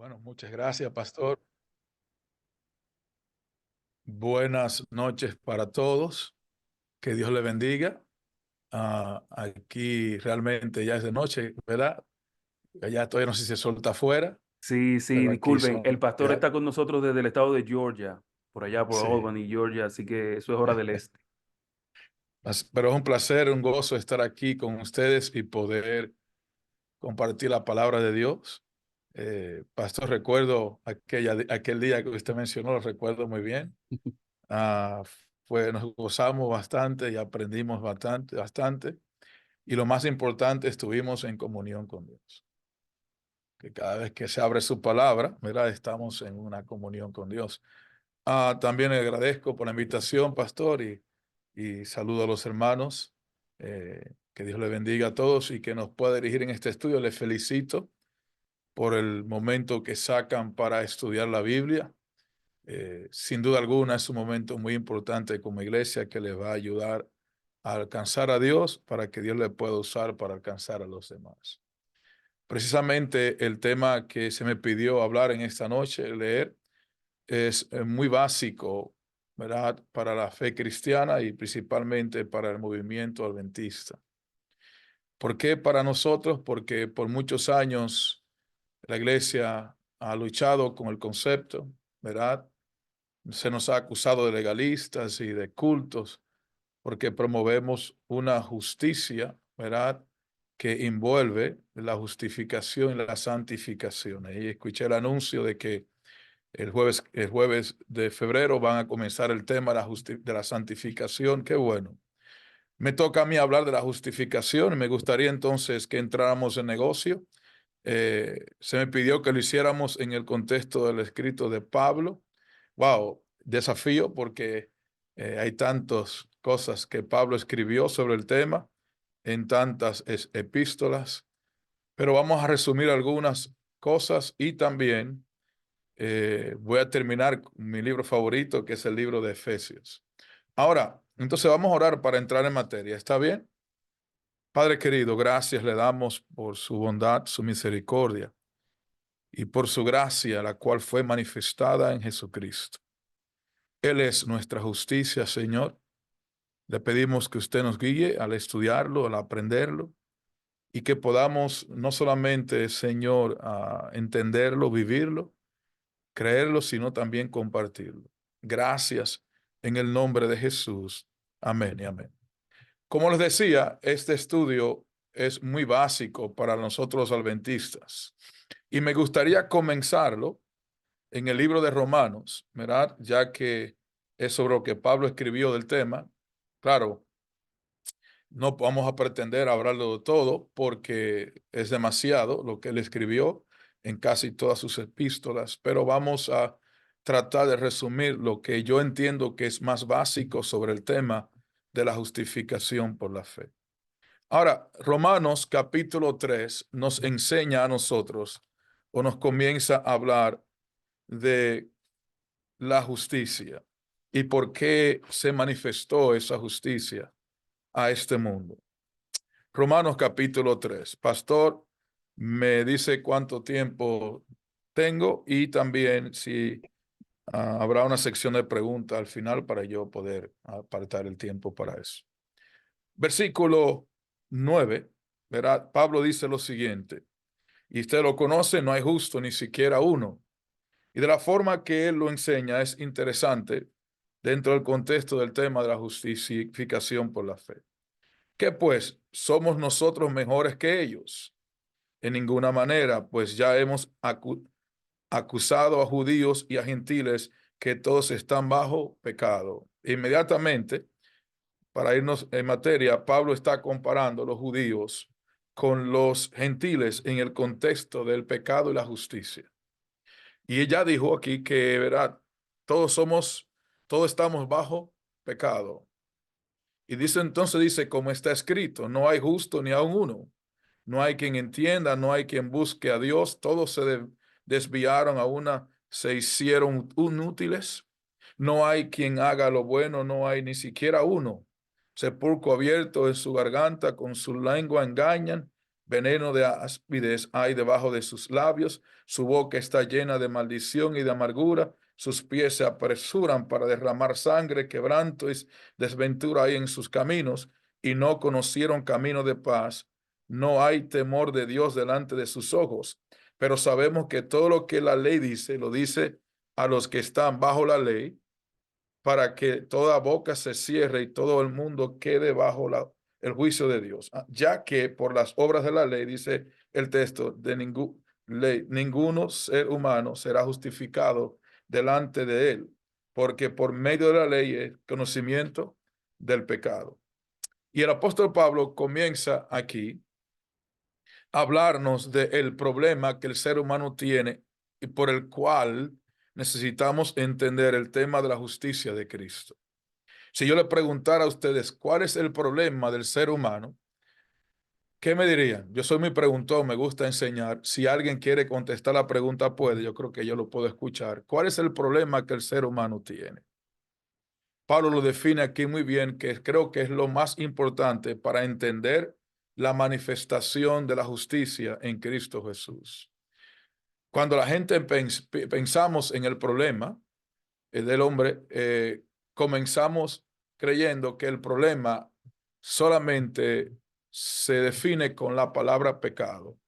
Bueno, muchas gracias, pastor. Buenas noches para todos. Que Dios le bendiga. Aquí realmente ya es de noche, ¿verdad? Ya todavía no sé si el sol está afuera, Sí, sí, pero aquí disculpen, el son pastor ya. está con nosotros desde el estado de Georgia, por allá por Sí. Albany, Georgia, así que eso es hora del este. Pero es un placer, un gozo estar aquí con ustedes y poder compartir la palabra de Dios. Pastor, recuerdo aquel día que usted mencionó, lo recuerdo muy bien. Ah, nos gozamos bastante y aprendimos bastante, bastante. Y lo más importante, estuvimos en comunión con Dios. Que cada vez que se abre su palabra, ¿verdad? Estamos en una comunión con Dios. También le agradezco por la invitación, pastor, y saludo a los hermanos. Que Dios le bendiga a todos y que nos pueda dirigir en este estudio. Les felicito por el momento que sacan para estudiar la Biblia. Sin duda alguna es un momento muy importante como iglesia que les va a ayudar a alcanzar a Dios para que Dios le pueda usar para alcanzar a los demás. Precisamente el tema que se me pidió hablar en esta noche, leer, es muy básico, ¿verdad? Para la fe cristiana y principalmente para el movimiento adventista. ¿Por qué para nosotros? Porque por muchos años la iglesia ha luchado con el concepto, ¿verdad? Se nos ha acusado de legalistas y de cultos porque promovemos una justicia, ¿verdad? Que envuelve la justificación y la santificación. Y escuché el anuncio de que el jueves de febrero van a comenzar el tema de la santificación. Qué bueno. Me toca a mí hablar de la justificación y me gustaría entonces que entráramos en negocio. Se me pidió que lo hiciéramos en el contexto del escrito de Pablo. Wow, desafío porque hay tantas cosas que Pablo escribió sobre el tema en tantas epístolas, pero vamos a resumir algunas cosas y también voy a terminar con mi libro favorito, que es el libro de Efesios. Ahora, entonces vamos a orar para entrar en materia. ¿Está bien? Padre querido, gracias le damos por su bondad, su misericordia y por su gracia, la cual fue manifestada en Jesucristo. Él es nuestra justicia, Señor. Le pedimos que usted nos guíe al estudiarlo, al aprenderlo, y que podamos no solamente, Señor, entenderlo, vivirlo, creerlo, sino también compartirlo. Gracias en el nombre de Jesús. Amén y amén. Como les decía, este estudio es muy básico para nosotros los adventistas y me gustaría comenzarlo en el libro de Romanos, ¿verdad? Ya que es sobre lo que Pablo escribió del tema. Claro, no vamos a pretender hablarlo de todo porque es demasiado lo que él escribió en casi todas sus epístolas, pero vamos a tratar de resumir lo que yo entiendo que es más básico sobre el tema de la justificación por la fe. Ahora, Romanos capítulo 3 nos enseña a nosotros o nos comienza a hablar de la justicia y por qué se manifestó esa justicia a este mundo. Romanos capítulo 3. Pastor, me dice cuánto tiempo tengo y también si habrá una sección de preguntas al final para yo poder apartar el tiempo para eso. Versículo 9, ¿verdad? Pablo dice lo siguiente, y usted lo conoce, no hay justo ni siquiera uno. Y de la forma que él lo enseña es interesante dentro del contexto del tema de la justificación por la fe. ¿Qué pues? ¿Somos nosotros mejores que ellos? En ninguna manera, pues ya hemos acusado a judíos y a gentiles que todos están bajo pecado. Inmediatamente, para irnos en materia, Pablo está comparando a los judíos con los gentiles en el contexto del pecado y la justicia. Y ella dijo aquí que, ¿verdad? Todos estamos bajo pecado. Y dice entonces, dice, como está escrito, no hay justo ni aun uno. No hay quien entienda, no hay quien busque a Dios. Todos se desviaron a una, se hicieron inútiles. No hay quien haga lo bueno, no hay ni siquiera uno. Sepulcro abierto en su garganta, con su lengua engañan. veneno de áspides hay debajo de sus labios, su boca está llena de maldición y de amargura, sus pies se apresuran para derramar sangre, quebranto y desventura hay en sus caminos, y no conocieron camino de paz. No hay temor de Dios delante de sus ojos, pero sabemos que todo lo que la ley dice, lo dice a los que están bajo la ley, para que toda boca se cierre y todo el mundo quede bajo el juicio de Dios. Ya que por las obras de la ley, dice el texto, de ninguno ser humano será justificado delante de él, porque por medio de la ley es conocimiento del pecado. Y el apóstol Pablo comienza aquí a hablarnos del problema que el ser humano tiene y por el cual necesitamos entender el tema de la justicia de Cristo. Si yo le preguntara a ustedes cuál es el problema del ser humano, ¿qué me dirían? Yo soy muy preguntón, me gusta enseñar. Si alguien quiere contestar la pregunta, puede. Yo creo que yo lo puedo escuchar. ¿Cuál es el problema que el ser humano tiene? Pablo lo define aquí muy bien, que creo que es lo más importante para entender la manifestación de la justicia en Cristo Jesús. Cuando la gente pensamos en el problema del hombre, comenzamos creyendo que el problema solamente se define con la palabra pecado.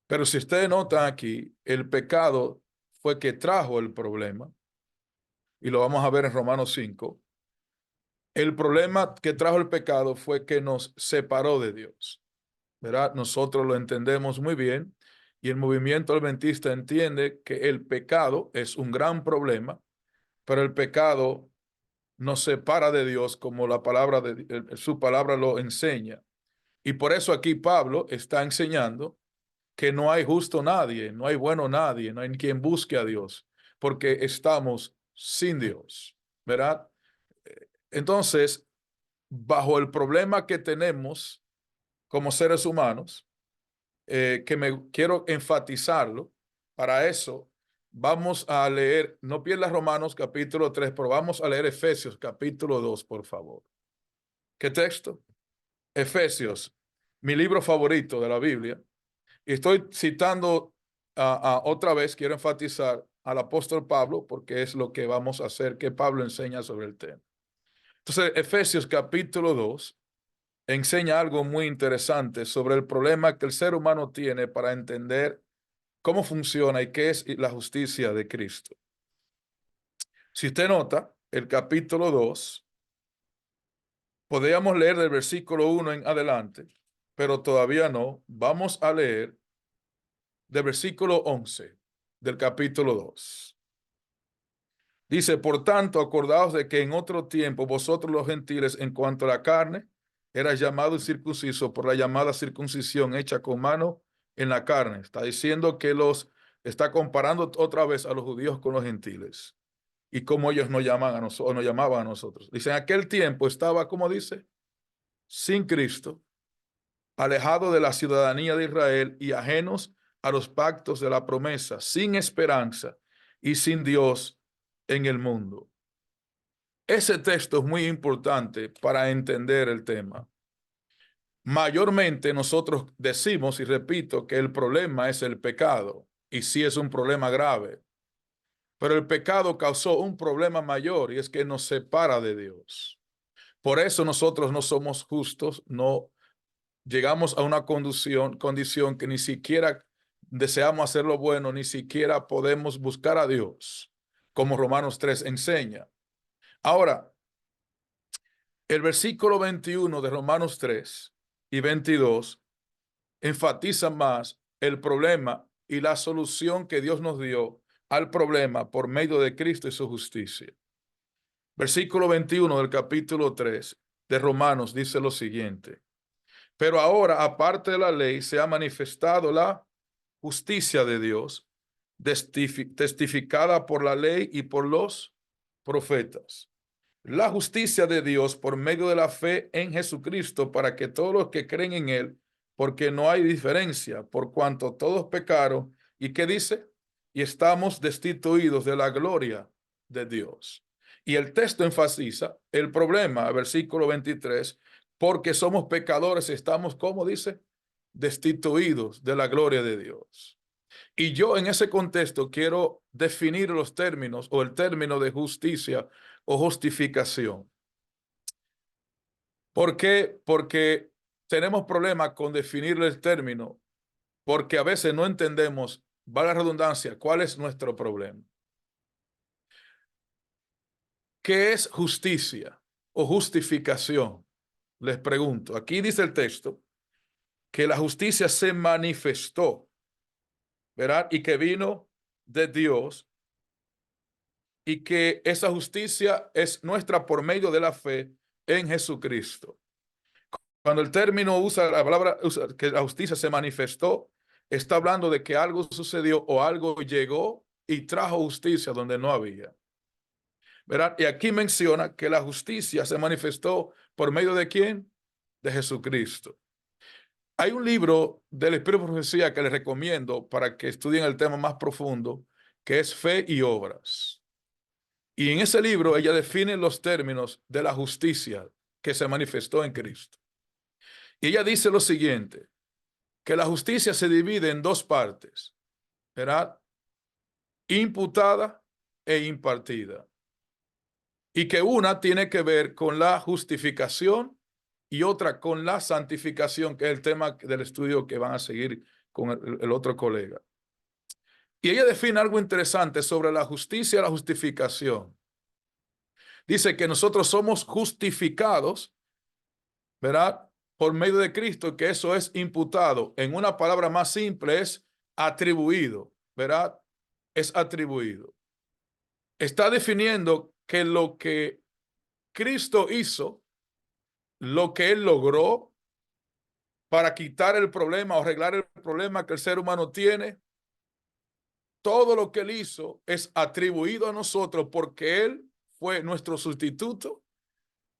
Pero si ustedes notan aquí, el pecado fue que trajo el problema, y lo vamos a ver en Romanos 5. El problema que trajo el pecado fue que nos separó de Dios, ¿verdad? Nosotros lo entendemos muy bien, y el movimiento adventista entiende que el pecado es un gran problema, pero el pecado nos separa de Dios como la palabra su palabra lo enseña. Y por eso aquí Pablo está enseñando que no hay justo nadie, no hay bueno nadie, no hay quien busque a Dios, porque estamos sin Dios, ¿verdad? Entonces, bajo el problema que tenemos como seres humanos, que me quiero enfatizarlo, para eso vamos a leer, no pierdas Romanos capítulo 3, pero vamos a leer Efesios capítulo 2, por favor. ¿Qué texto? Efesios, mi libro favorito de la Biblia. Y estoy citando otra vez, quiero enfatizar al apóstol Pablo, porque es lo que vamos a hacer, que Pablo enseña sobre el tema. Entonces, Efesios capítulo 2 enseña algo muy interesante sobre el problema que el ser humano tiene para entender cómo funciona y qué es la justicia de Cristo. Si usted nota, el capítulo 2, podríamos leer del versículo 1 en adelante, pero todavía no. Vamos a leer del versículo 11 del capítulo 2. Dice, por tanto, acordaos de que en otro tiempo vosotros los gentiles, en cuanto a la carne, erais llamados circuncisos por la llamada circuncisión hecha con mano en la carne. Está diciendo que está comparando otra vez a los judíos con los gentiles y cómo ellos nos llaman a nosotros, nos llamaban a nosotros. Dice, en aquel tiempo estaba, como dice, sin Cristo, alejado de la ciudadanía de Israel y ajenos a los pactos de la promesa, sin esperanza y sin Dios en el mundo. Ese texto es muy importante para entender el tema. Mayormente nosotros decimos, y repito, que el problema es el pecado, y sí es un problema grave, pero el pecado causó un problema mayor, y es que nos separa de Dios. Por eso nosotros no somos justos, no llegamos a una condición que ni siquiera deseamos hacer lo bueno, ni siquiera podemos buscar a Dios, como Romanos 3 enseña. Ahora, el versículo 21 de Romanos 3 y 22 enfatiza más el problema y la solución que Dios nos dio al problema por medio de Cristo y su justicia. Versículo 21 del capítulo 3 de Romanos dice lo siguiente: pero ahora, aparte de la ley, se ha manifestado la justicia de Dios, testificada por la ley y por los profetas. La justicia de Dios por medio de la fe en Jesucristo, para que todos los que creen en Él, porque no hay diferencia, por cuanto todos pecaron, ¿y qué dice? Y estamos destituidos de la gloria de Dios. Y el texto enfatiza el problema, versículo 23, porque somos pecadores, estamos, ¿cómo dice? destituidos de la gloria de Dios. Y yo en ese contexto quiero definir los términos o el término de justicia o justificación. ¿Por qué? Porque tenemos problemas con definir el término, porque a veces no entendemos, valga la redundancia, cuál es nuestro problema. ¿Qué es justicia o justificación? Les pregunto. Aquí dice el texto que la justicia se manifestó, ¿verdad? Y que vino de Dios y que esa justicia es nuestra por medio de la fe en Jesucristo. Cuando el término usa la palabra que la justicia se manifestó, está hablando de que algo sucedió o algo llegó y trajo justicia donde no había. ¿Verdad? Y aquí menciona que la justicia se manifestó por medio de ¿quién? De Jesucristo. Hay un libro del Espíritu de Profecía que les recomiendo para que estudien el tema más profundo, que es Fe y Obras. Y en ese libro ella define los términos de la justicia que se manifestó en Cristo. Y ella dice lo siguiente, que la justicia se divide en dos partes, ¿verdad? Imputada e impartida. Y que una tiene que ver con la justificación y otra con la santificación, que es el tema del estudio que van a seguir con el otro colega. Y ella define algo interesante sobre la justicia y la justificación. Dice que nosotros somos justificados, ¿verdad? Por medio de Cristo, que eso es imputado. En una palabra más simple es atribuido, ¿verdad? Es atribuido. Está definiendo que lo que Cristo hizo, lo que Él logró para quitar el problema o arreglar el problema que el ser humano tiene, todo lo que Él hizo es atribuido a nosotros porque Él fue nuestro sustituto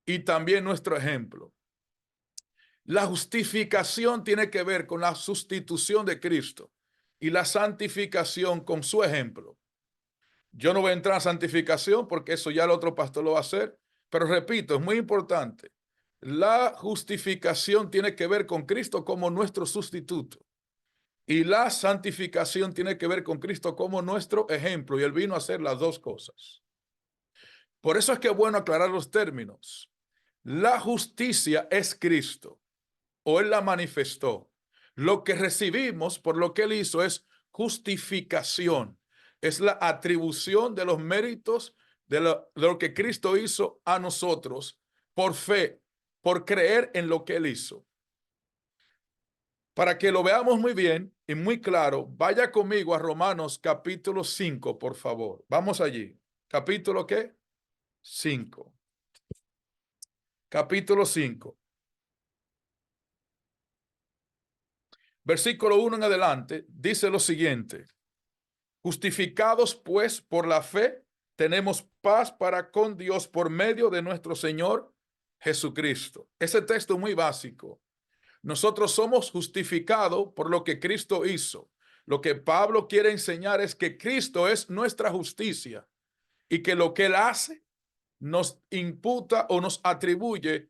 y también nuestro ejemplo. La justificación tiene que ver con la sustitución de Cristo y la santificación con su ejemplo. Yo no voy a entrar a santificación porque eso ya el otro pastor lo va a hacer, pero repito, es muy importante. La justificación tiene que ver con Cristo como nuestro sustituto y la santificación tiene que ver con Cristo como nuestro ejemplo, y Él vino a hacer las dos cosas. Por eso es que es bueno aclarar los términos. La justicia es Cristo, o Él la manifestó. Lo que recibimos por lo que Él hizo es justificación. Es la atribución de los méritos de lo que Cristo hizo a nosotros por fe, por creer en lo que Él hizo. Para que lo veamos muy bien y muy claro, vaya conmigo a Romanos capítulo 5, por favor. Vamos allí. ¿Capítulo qué? 5. Capítulo 5. Versículo 1 en adelante, dice lo siguiente. Justificados pues por la fe, tenemos paz para con Dios por medio de nuestro Señor Jesucristo. Ese texto es muy básico. Nosotros somos justificados por lo que Cristo hizo. Lo que Pablo quiere enseñar es que Cristo es nuestra justicia y que lo que Él hace nos imputa o nos atribuye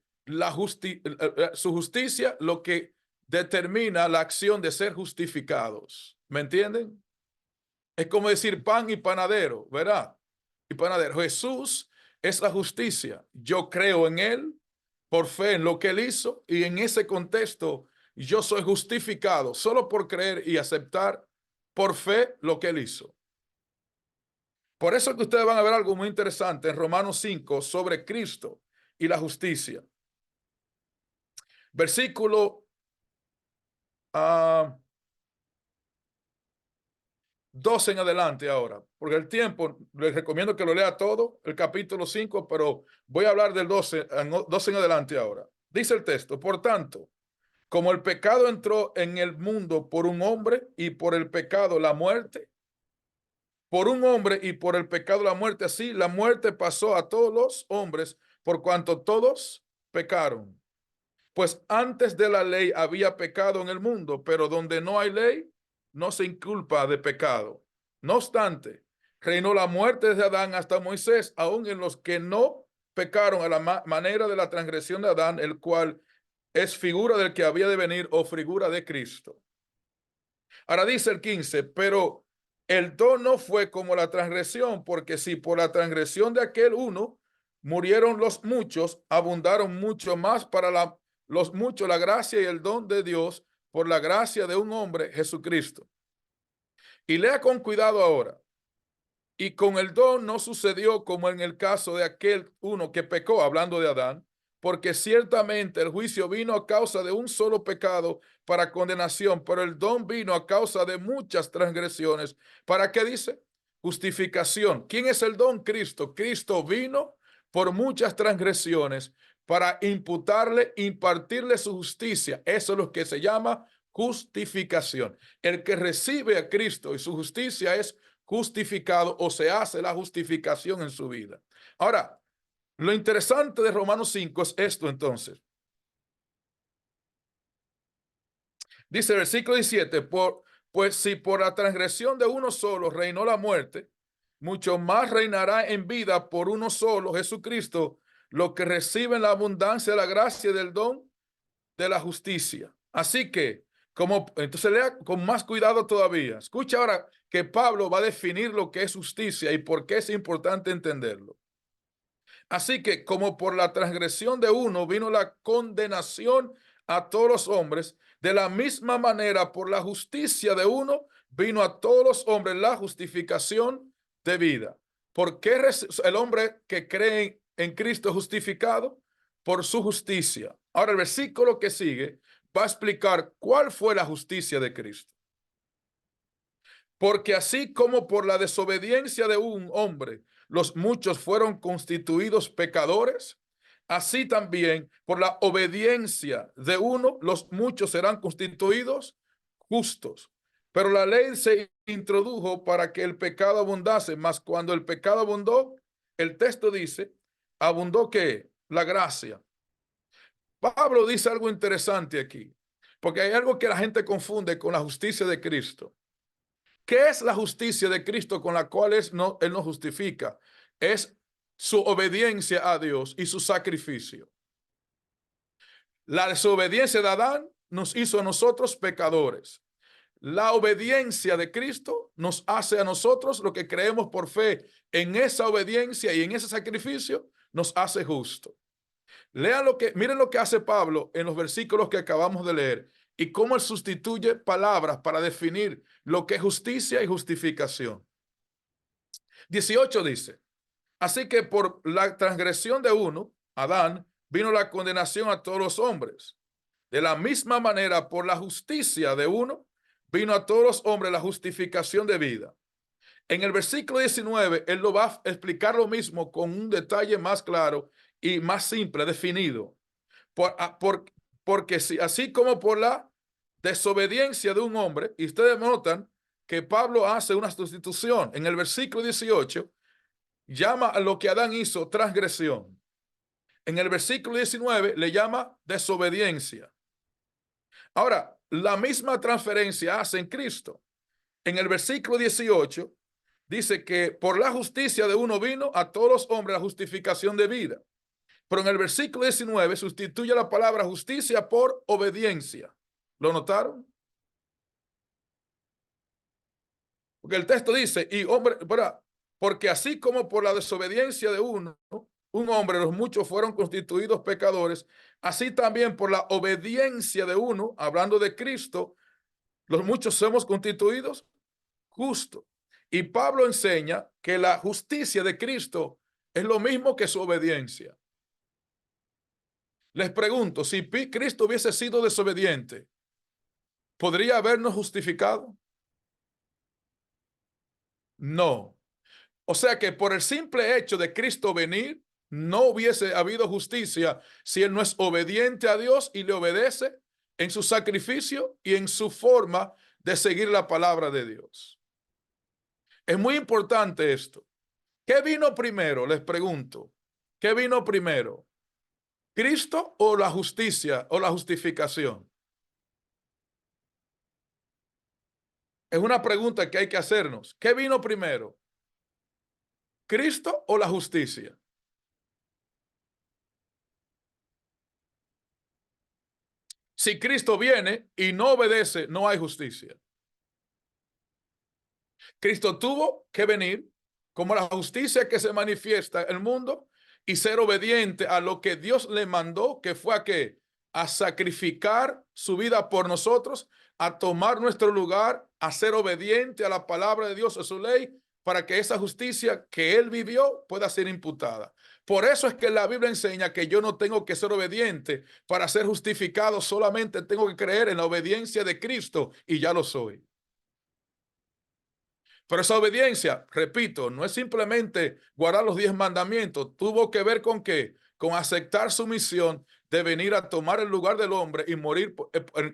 su justicia, lo que determina la acción de ser justificados. ¿Me entienden? Es como decir pan y panadero, ¿verdad? Y panadero. Jesús es la justicia. Yo creo en Él por fe en lo que Él hizo, y en ese contexto yo soy justificado solo por creer y aceptar por fe lo que Él hizo. Por eso que ustedes van a ver algo muy interesante en Romanos 5 sobre Cristo y la justicia. Versículo 12 en adelante ahora, porque el tiempo, les recomiendo que lo lea todo, el capítulo 5, pero voy a hablar del 12 en adelante ahora. Dice el texto, por tanto, como el pecado entró en el mundo por un hombre y por el pecado la muerte, por un hombre y por el pecado la muerte, así la muerte pasó a todos los hombres por cuanto todos pecaron. Pues antes de la ley había pecado en el mundo, pero donde no hay ley, no se inculpa de pecado. No obstante, reinó la muerte desde Adán hasta Moisés, aun en los que no pecaron a la manera de la transgresión de Adán, el cual es figura del que había de venir o figura de Cristo. Ahora dice el 15, pero el don no fue como la transgresión, porque si por la transgresión de aquel uno murieron los muchos, abundaron mucho más para los muchos la gracia y el don de Dios por la gracia de un hombre, Jesucristo. Y lea con cuidado ahora. Y con el don no sucedió como en el caso de aquel uno que pecó, hablando de Adán, porque ciertamente el juicio vino a causa de un solo pecado para condenación, pero el don vino a causa de muchas transgresiones. ¿Para qué dice? Justificación. ¿Quién es el don? Cristo. Cristo vino por muchas transgresiones para impartirle su justicia. Eso es lo que se llama justificación. El que recibe a Cristo y su justicia es justificado o se hace la justificación en su vida. Ahora, lo interesante de Romanos 5 es esto entonces. Dice el versículo 17, pues si por la transgresión de uno solo reinó la muerte, mucho más reinará en vida por uno solo, Jesucristo, lo que reciben la abundancia de la gracia y del don de la justicia. Así que, entonces lea con más cuidado todavía. Escucha ahora que Pablo va a definir lo que es justicia y por qué es importante entenderlo. Así que, como por la transgresión de uno vino la condenación a todos los hombres, de la misma manera por la justicia de uno vino a todos los hombres la justificación de vida. ¿Por qué el hombre que cree en Cristo es justificado? Por su justicia. Ahora el versículo que sigue va a explicar cuál fue la justicia de Cristo. Porque así como por la desobediencia de un hombre los muchos fueron constituidos pecadores, así también por la obediencia de uno los muchos serán constituidos justos. Pero la ley se introdujo para que el pecado abundase, mas cuando el pecado abundó, el texto dice, abundó ¿qué? La gracia. Pablo dice algo interesante aquí, porque hay algo que la gente confunde con la justicia de Cristo. ¿Qué es la justicia de Cristo con la cual él nos justifica? Es su obediencia a Dios y su sacrificio. La desobediencia de Adán nos hizo a nosotros pecadores. La obediencia de Cristo nos hace a nosotros lo que creemos por fe en esa obediencia y en ese sacrificio nos hace justo. Miren lo que hace Pablo en los versículos que acabamos de leer y cómo él sustituye palabras para definir lo que es justicia y justificación. 18 dice, así que por la transgresión de uno, Adán, vino la condenación a todos los hombres. De la misma manera, por la justicia de uno, vino a todos los hombres la justificación de vida. En el versículo 19, él lo va a explicar lo mismo con un detalle más claro y más simple, definido. Porque si, así como por la desobediencia de un hombre, y ustedes notan que Pablo hace una sustitución. En el versículo 18, llama a lo que Adán hizo transgresión. En el versículo 19 le llama desobediencia. Ahora, la misma transferencia hace en Cristo. En el versículo 18 dice que por la justicia de uno vino a todos los hombres la justificación de vida. Pero en el versículo 19 sustituye la palabra justicia por obediencia. ¿Lo notaron? Porque el texto dice, y hombre, porque así como por la desobediencia de uno, un hombre, los muchos fueron constituidos pecadores, así también por la obediencia de uno, hablando de Cristo, los muchos somos constituidos justos. Y Pablo enseña que la justicia de Cristo es lo mismo que su obediencia. Les pregunto, si Cristo hubiese sido desobediente, ¿podría habernos justificado? No. O sea que por el simple hecho de Cristo venir, no hubiese habido justicia si él no es obediente a Dios y le obedece en su sacrificio y en su forma de seguir la palabra de Dios. Es muy importante esto. ¿Qué vino primero? Les pregunto. ¿Qué vino primero? ¿Cristo o la justicia o la justificación? Es una pregunta que hay que hacernos. ¿Qué vino primero? ¿Cristo o la justicia? Si Cristo viene y no obedece, no hay justicia. Cristo tuvo que venir como la justicia que se manifiesta en el mundo y ser obediente a lo que Dios le mandó, que fue a qué, a sacrificar su vida por nosotros, a tomar nuestro lugar, a ser obediente a la palabra de Dios, a su ley, para que esa justicia que él vivió pueda ser imputada. Por eso es que la Biblia enseña que yo no tengo que ser obediente para ser justificado, solamente tengo que creer en la obediencia de Cristo y ya lo soy. Pero esa obediencia, repito, no es simplemente guardar los 10 mandamientos, tuvo que ver con qué, con aceptar su misión de venir a tomar el lugar del hombre y morir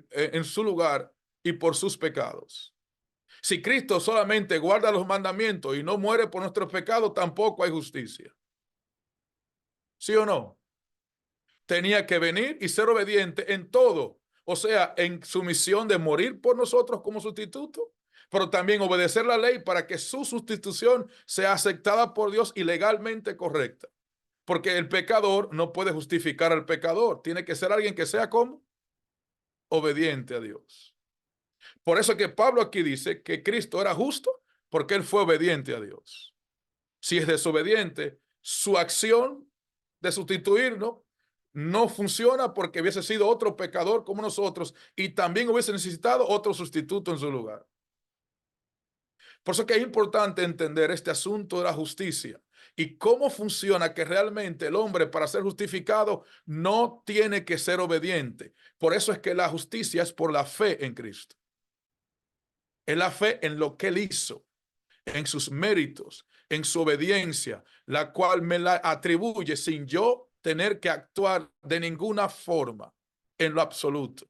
en su lugar y por sus pecados. Si Cristo solamente guarda los mandamientos y no muere por nuestros pecados, tampoco hay justicia. ¿Sí o no? Tenía que venir y ser obediente en todo, o sea, en su misión de morir por nosotros como sustituto, pero también obedecer la ley para que su sustitución sea aceptada por Dios y legalmente correcta. Porque el pecador no puede justificar al pecador, tiene que ser alguien que sea como obediente a Dios. Por eso que Pablo aquí dice que Cristo era justo porque él fue obediente a Dios. Si es desobediente, su acción de sustituirnos no funciona porque hubiese sido otro pecador como nosotros y también hubiese necesitado otro sustituto en su lugar. Por eso que es importante entender este asunto de la justicia y cómo funciona que realmente el hombre para ser justificado no tiene que ser obediente. Por eso es que la justicia es por la fe en Cristo. Es la fe en lo que él hizo, en sus méritos, en su obediencia, la cual me la atribuye sin yo tener que actuar de ninguna forma en lo absoluto.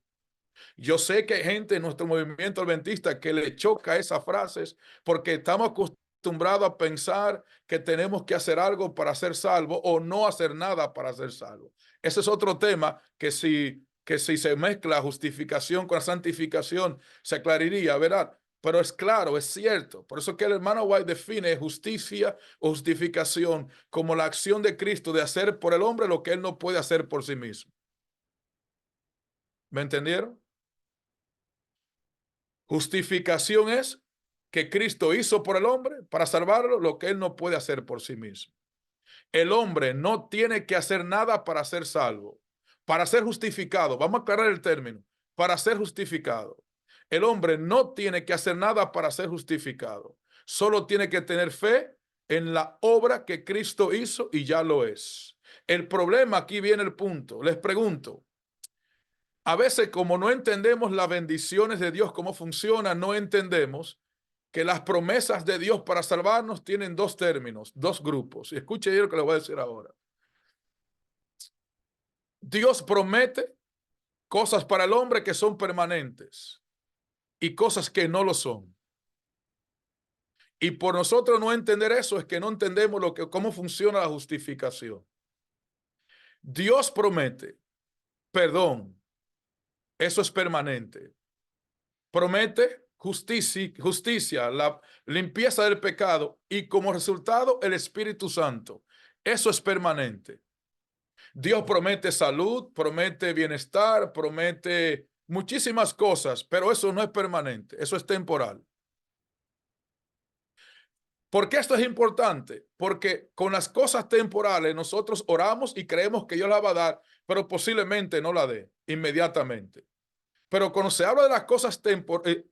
Yo sé que hay gente en nuestro movimiento adventista que le choca esas frases porque estamos acostumbrados a pensar que tenemos que hacer algo para ser salvo o no hacer nada para ser salvo. Ese es otro tema que si se mezcla justificación con la santificación se aclararía, ¿verdad? Pero es claro, es cierto. Por eso que el hermano White define justicia o justificación como la acción de Cristo de hacer por el hombre lo que él no puede hacer por sí mismo. ¿Me entendieron? Justificación es que Cristo hizo por el hombre para salvarlo lo que él no puede hacer por sí mismo. El hombre no tiene que hacer nada para ser salvo, para ser justificado. Vamos a aclarar el término. Para ser justificado. El hombre no tiene que hacer nada para ser justificado. Solo tiene que tener fe en la obra que Cristo hizo y ya lo es. El problema, aquí viene el punto. Les pregunto, a veces como no entendemos las bendiciones de Dios, cómo funciona, no entendemos que las promesas de Dios para salvarnos tienen dos términos, dos grupos. Y escuche lo que le voy a decir ahora. Dios promete cosas para el hombre que son permanentes y cosas que no lo son. Y por nosotros no entender eso es que no entendemos cómo funciona la justificación. Dios promete perdón, eso es permanente. Promete justicia, la limpieza del pecado y como resultado el Espíritu Santo. Eso es permanente. Dios promete salud, promete bienestar, promete muchísimas cosas, pero eso no es permanente, eso es temporal. ¿Por qué esto es importante? Porque con las cosas temporales nosotros oramos y creemos que Dios la va a dar, pero posiblemente no la dé inmediatamente. Pero cuando se habla de las cosas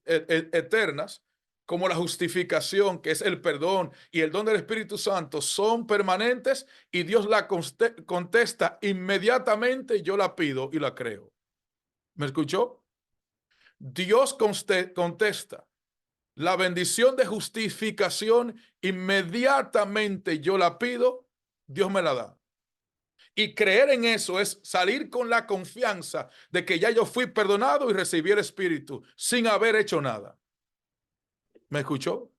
eternas, como la justificación, que es el perdón y el don del Espíritu Santo, son permanentes y Dios la contesta inmediatamente, yo la pido y la creo. ¿Me escuchó? Dios contesta la bendición de justificación, inmediatamente yo la pido, Dios me la da. Y creer en eso es salir con la confianza de que ya yo fui perdonado y recibí el Espíritu sin haber hecho nada. ¿Me escuchó?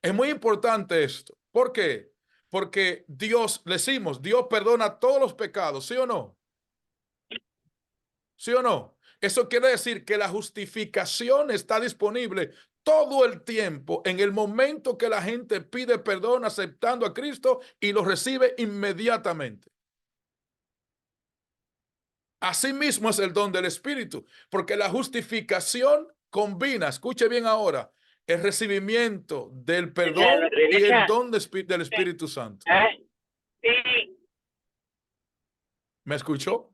Es muy importante esto. ¿Por qué? Porque Dios, le decimos, Dios perdona todos los pecados, ¿sí o no? ¿Sí o no? Eso quiere decir que la justificación está disponible todo el tiempo en el momento que la gente pide perdón aceptando a Cristo y lo recibe inmediatamente. Asimismo es el don del Espíritu, porque la justificación combina, escuche bien ahora, el recibimiento del perdón y el Rebeca, don del Espíritu Santo. sí, ¿Me escuchó?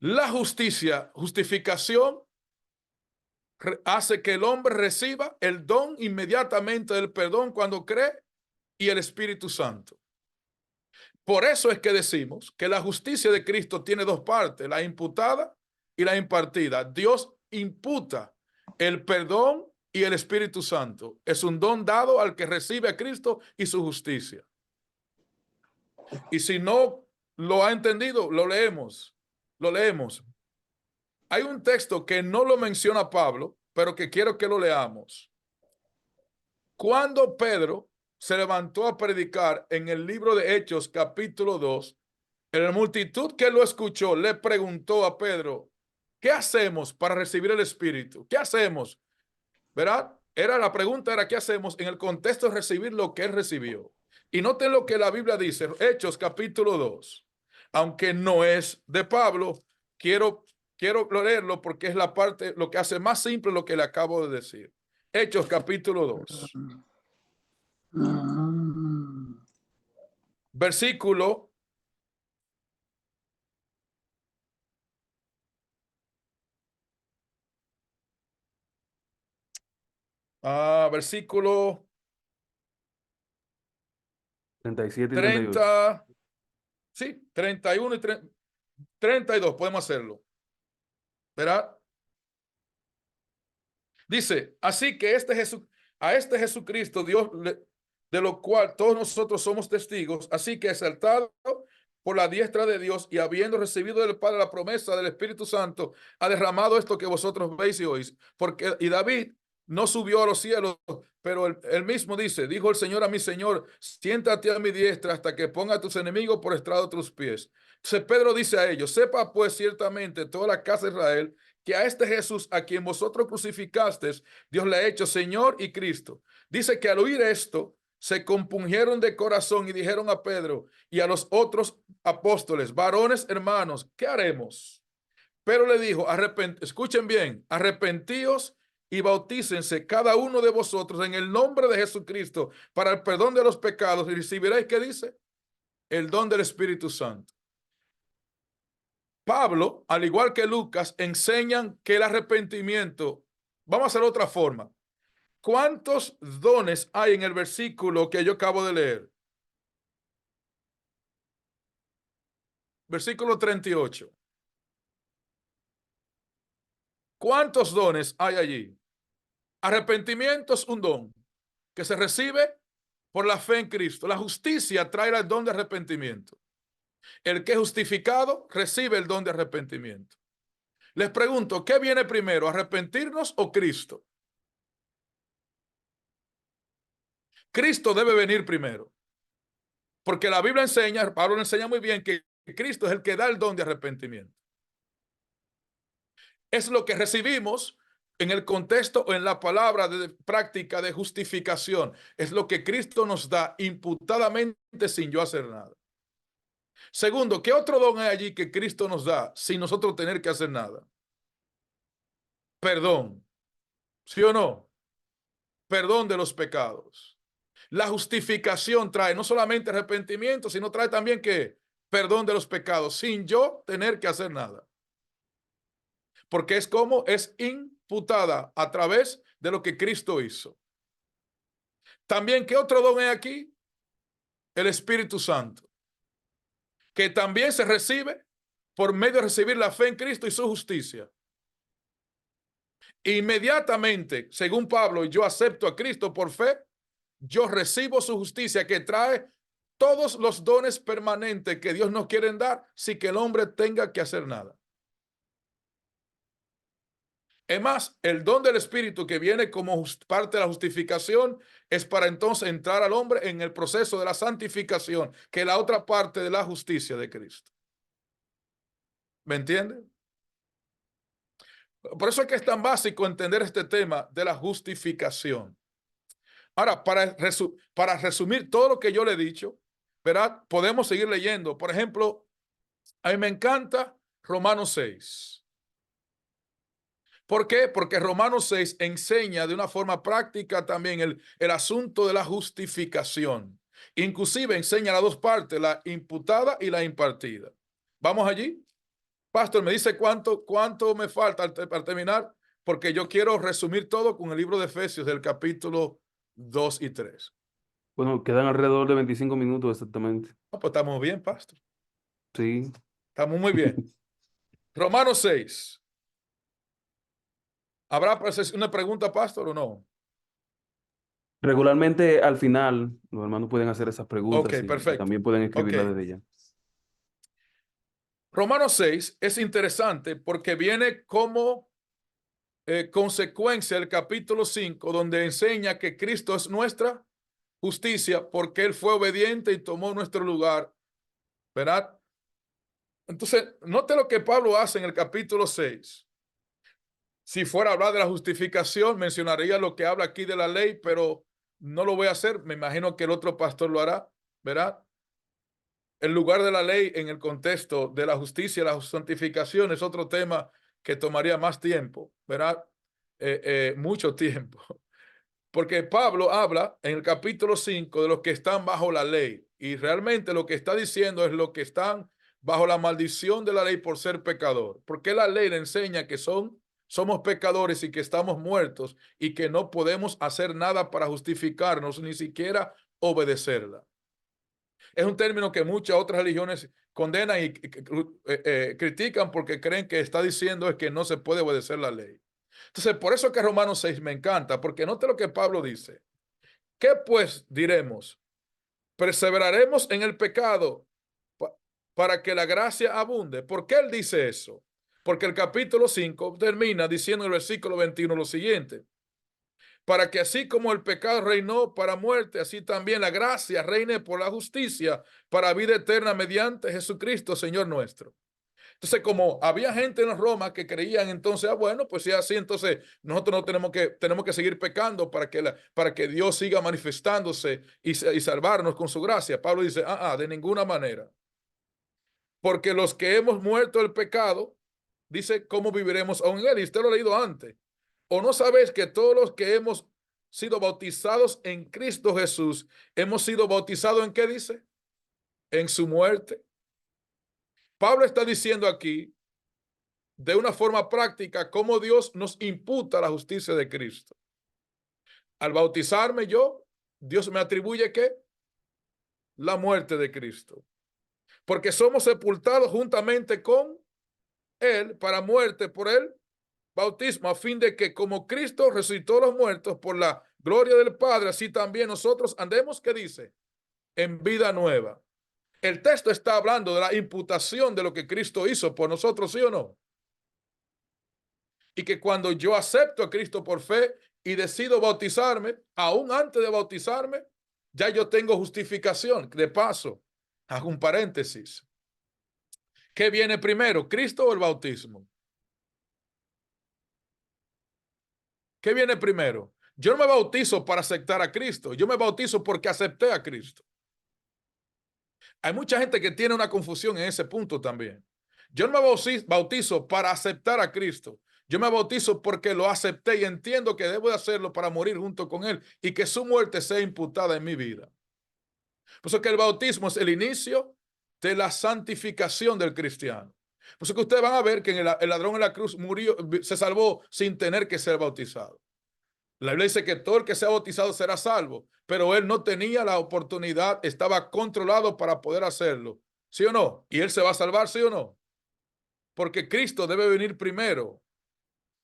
La justificación hace que el hombre reciba el don inmediatamente del perdón cuando cree y el Espíritu Santo. Por eso es que decimos que la justicia de Cristo tiene dos partes, la imputada y la impartida. Dios imputa el perdón y el Espíritu Santo. Es un don dado al que recibe a Cristo y su justicia. Y si no lo ha entendido, lo leemos. Lo leemos. Hay un texto que no lo menciona Pablo, pero que quiero que lo leamos. Cuando Pedro se levantó a predicar en el libro de Hechos, capítulo 2, la multitud que lo escuchó le preguntó a Pedro, ¿qué hacemos para recibir el Espíritu? ¿Qué hacemos? ¿Verdad? La pregunta era, ¿qué hacemos en el contexto de recibir lo que él recibió? Y noten lo que la Biblia dice, Hechos capítulo 2. Aunque no es de Pablo, quiero leerlo porque es la parte, lo que hace más simple lo que le acabo de decir. Hechos capítulo 2. Versículo versículo 37 y 38. 30, sí, 31 y 32, podemos hacerlo. ¿Verdad? Dice, así que a este Jesucristo, Dios, de lo cual todos nosotros somos testigos, así que exaltado por la diestra de Dios y habiendo recibido del Padre la promesa del Espíritu Santo, ha derramado esto que vosotros veis y oís. Y David no subió a los cielos, pero él mismo dice, dijo el Señor a mi Señor, siéntate a mi diestra hasta que ponga a tus enemigos por estrado de tus pies. Entonces Pedro dice a ellos, sepa pues ciertamente toda la casa de Israel, que a este Jesús a quien vosotros crucificasteis, Dios le ha hecho Señor y Cristo. Dice que al oír esto, se compungieron de corazón y dijeron a Pedro y a los otros apóstoles, varones hermanos, ¿qué haremos? Pero le dijo, escuchen bien, arrepentíos y bautícense cada uno de vosotros en el nombre de Jesucristo para el perdón de los pecados y recibiréis, ¿qué dice? El don del Espíritu Santo. Pablo, al igual que Lucas, enseñan que el arrepentimiento, vamos a hacerlo de otra forma. ¿Cuántos dones hay en el versículo que yo acabo de leer? Versículo 38. ¿Cuántos dones hay allí? Arrepentimiento es un don que se recibe por la fe en Cristo. La justicia trae el don de arrepentimiento. El que es justificado recibe el don de arrepentimiento. Les pregunto, ¿qué viene primero, arrepentirnos o Cristo? Cristo debe venir primero. Porque la Biblia enseña, Pablo enseña muy bien que Cristo es el que da el don de arrepentimiento. Es lo que recibimos en el contexto o en la palabra de práctica de justificación. Es lo que Cristo nos da imputadamente sin yo hacer nada. Segundo, ¿qué otro don hay allí que Cristo nos da sin nosotros tener que hacer nada? Perdón. ¿Sí o no? Perdón de los pecados. La justificación trae no solamente arrepentimiento, sino trae también que perdón de los pecados sin yo tener que hacer nada. Porque es como es imputada a través de lo que Cristo hizo. También, ¿qué otro don hay aquí? El Espíritu Santo, que también se recibe por medio de recibir la fe en Cristo y su justicia. Inmediatamente, según Pablo, yo acepto a Cristo por fe, yo recibo su justicia que trae todos los dones permanentes que Dios nos quiere dar sin que el hombre tenga que hacer nada. Es más, el don del Espíritu que viene como parte de la justificación es para entonces entrar al hombre en el proceso de la santificación, que es la otra parte de la justicia de Cristo. ¿Me entienden? Por eso es que es tan básico entender este tema de la justificación. Ahora, para resumir todo lo que yo le he dicho, ¿verdad? Podemos seguir leyendo. Por ejemplo, A mí me encanta Romanos 6. ¿Por qué? Porque Romanos 6 enseña de una forma práctica también el asunto de la justificación. Inclusive enseña las dos partes, la imputada y la impartida. ¿Vamos allí? Pastor, me dice cuánto me falta para terminar, porque yo quiero resumir todo con el libro de Efesios del capítulo 2 y 3. Bueno, quedan alrededor de 25 minutos exactamente. Ah, pues estamos bien, Pastor. Sí. Estamos muy bien. Romanos 6. ¿Habrá una pregunta, Pastor, o no? Regularmente al final los hermanos pueden hacer esas preguntas Ok, y perfecto. también pueden Ok. escribirlas desde ya. Romanos 6 es interesante porque viene como consecuencia del capítulo 5, donde enseña que Cristo es nuestra justicia porque Él fue obediente y tomó nuestro lugar, ¿verdad? Entonces, note lo que Pablo hace en el capítulo 6. Si fuera a hablar de la justificación, mencionaría lo que habla aquí de la ley, pero no lo voy a hacer. Me imagino que el otro pastor lo hará, ¿verdad? El lugar de la ley en el contexto de la justicia y la santificación es otro tema que tomaría más tiempo, ¿verdad? Mucho tiempo. Porque Pablo habla en el capítulo 5 de los que están bajo la ley. Y realmente lo que está diciendo es los que están bajo la maldición de la ley por ser pecador. Porque la ley le enseña que somos pecadores y que estamos muertos y que no podemos hacer nada para justificarnos, ni siquiera obedecerla. Es un término que muchas otras religiones condenan y critican porque creen que está diciendo es que no se puede obedecer la ley. Entonces, por eso que Romanos 6 me encanta, porque note lo que Pablo dice. ¿Qué pues diremos? ¿Perseveraremos en el pecado para que la gracia abunde? ¿Por qué él dice eso? Porque el capítulo 5 termina diciendo en el versículo 21 lo siguiente. Para que así como el pecado reinó para muerte, así también la gracia reine por la justicia para vida eterna mediante Jesucristo, Señor nuestro. Entonces, como había gente en Roma que creían entonces, bueno, pues si es así, entonces nosotros no tenemos que seguir pecando para que Dios siga manifestándose y salvarnos con su gracia. Pablo dice, de ninguna manera. Porque los que hemos muerto el pecado, dice, ¿cómo viviremos aún en él? Y usted lo ha leído antes. ¿O no sabéis que todos los que hemos sido bautizados en Cristo Jesús, hemos sido bautizados en qué dice? En su muerte. Pablo está diciendo aquí de una forma práctica cómo Dios nos imputa la justicia de Cristo. Al bautizarme yo, Dios me atribuye ¿qué? La muerte de Cristo. Porque somos sepultados juntamente con Él para muerte por el bautismo, a fin de que como Cristo resucitó a los muertos por la gloria del Padre, así también nosotros andemos, ¿qué dice? En vida nueva. El texto está hablando de la imputación de lo que Cristo hizo por nosotros, ¿sí o no? Y que cuando yo acepto a Cristo por fe y decido bautizarme, aún antes de bautizarme, ya yo tengo justificación. De paso, hago un paréntesis. ¿Qué viene primero, Cristo o el bautismo? ¿Qué viene primero? Yo no me bautizo para aceptar a Cristo, yo me bautizo porque acepté a Cristo. Hay mucha gente que tiene una confusión en ese punto también. Yo no me bautizo para aceptar a Cristo. Yo me bautizo porque lo acepté y entiendo que debo de hacerlo para morir junto con Él y que su muerte sea imputada en mi vida. Por eso que el bautismo es el inicio de la santificación del cristiano. Por eso que ustedes van a ver que el ladrón en la cruz murió, se salvó sin tener que ser bautizado. La Biblia dice que todo el que sea bautizado será salvo, pero él no tenía la oportunidad, estaba controlado para poder hacerlo. ¿Sí o no? ¿Y él se va a salvar, sí o no? Porque Cristo debe venir primero.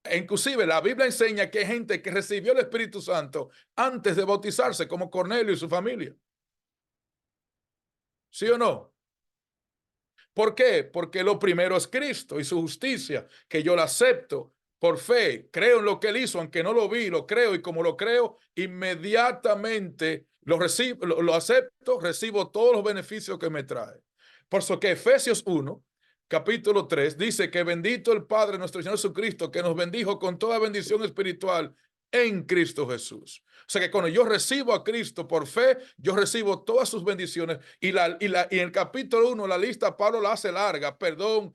E inclusive la Biblia enseña que hay gente que recibió el Espíritu Santo antes de bautizarse, como Cornelio y su familia. ¿Sí o no? ¿Por qué? Porque lo primero es Cristo y su justicia, que yo la acepto por fe, creo en lo que Él hizo, aunque no lo vi, lo creo, y como lo creo, inmediatamente lo recibo, lo acepto, recibo todos los beneficios que me trae. Por eso que Efesios 1, capítulo 3, dice que bendito el Padre nuestro Señor Jesucristo, que nos bendijo con toda bendición espiritual en Cristo Jesús. O sea que cuando yo recibo a Cristo por fe, yo recibo todas sus bendiciones. Y en el capítulo 1, la lista Pablo la hace larga: perdón,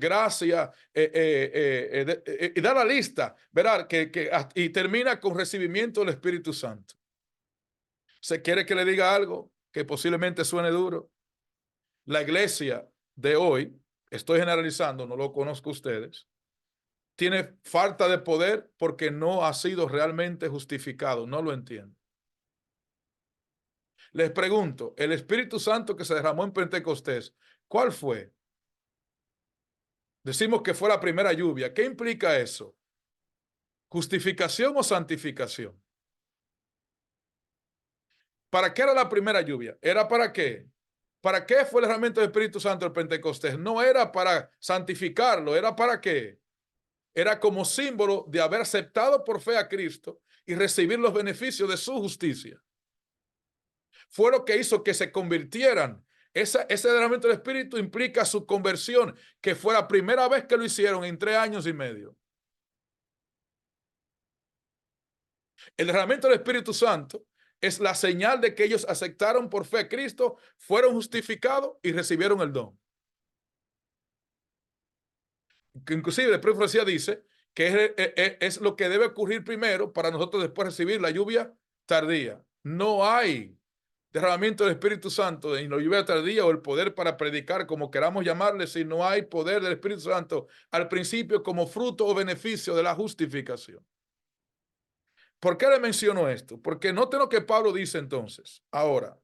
gracia, y da la lista, ¿verdad? Y termina con recibimiento del Espíritu Santo. ¿Se quiere que le diga algo que posiblemente suene duro? La iglesia de hoy, estoy generalizando, no lo conozco a ustedes, tiene falta de poder porque no ha sido realmente justificado. No lo entiendo. Les pregunto, el Espíritu Santo que se derramó en Pentecostés, ¿cuál fue? Decimos que fue la primera lluvia. ¿Qué implica eso? ¿Justificación o santificación? ¿Para qué era la primera lluvia? ¿Era para qué? ¿Para qué fue el derramamiento del Espíritu Santo en Pentecostés? No era para santificarlo, ¿era para qué? Era como símbolo de haber aceptado por fe a Cristo y recibir los beneficios de su justicia. Fue lo que hizo que se convirtieran. Ese derramamiento del Espíritu implica su conversión, que fue la primera vez que lo hicieron en 3 años y medio. El derramamiento del Espíritu Santo es la señal de que ellos aceptaron por fe a Cristo, fueron justificados y recibieron el don. Que inclusive la profecía dice que es lo que debe ocurrir primero para nosotros después recibir la lluvia tardía. No hay derramamiento del Espíritu Santo en la lluvia tardía o el poder para predicar, como queramos llamarle, si no hay poder del Espíritu Santo al principio como fruto o beneficio de la justificación. ¿Por qué le menciono esto? Porque noten lo que Pablo dice entonces. Ahora,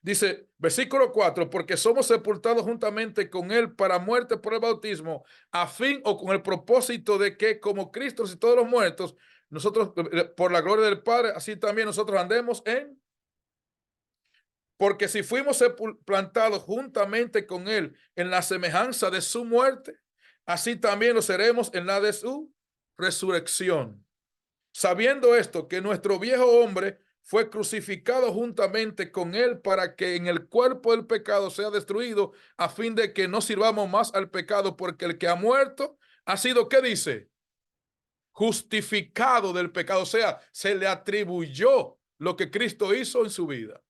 dice, versículo 4, porque somos sepultados juntamente con él para muerte por el bautismo, a fin o con el propósito de que como Cristo resucitó de los muertos, nosotros, por la gloria del Padre, así también nosotros andemos en. Porque si fuimos plantados juntamente con él en la semejanza de su muerte, así también lo seremos en la de su resurrección. Sabiendo esto, que nuestro viejo hombre fue crucificado juntamente con él para que en el cuerpo del pecado sea destruido, a fin de que no sirvamos más al pecado, porque el que ha muerto ha sido, ¿qué dice? Justificado del pecado. O sea, se le atribuyó lo que Cristo hizo en su vida.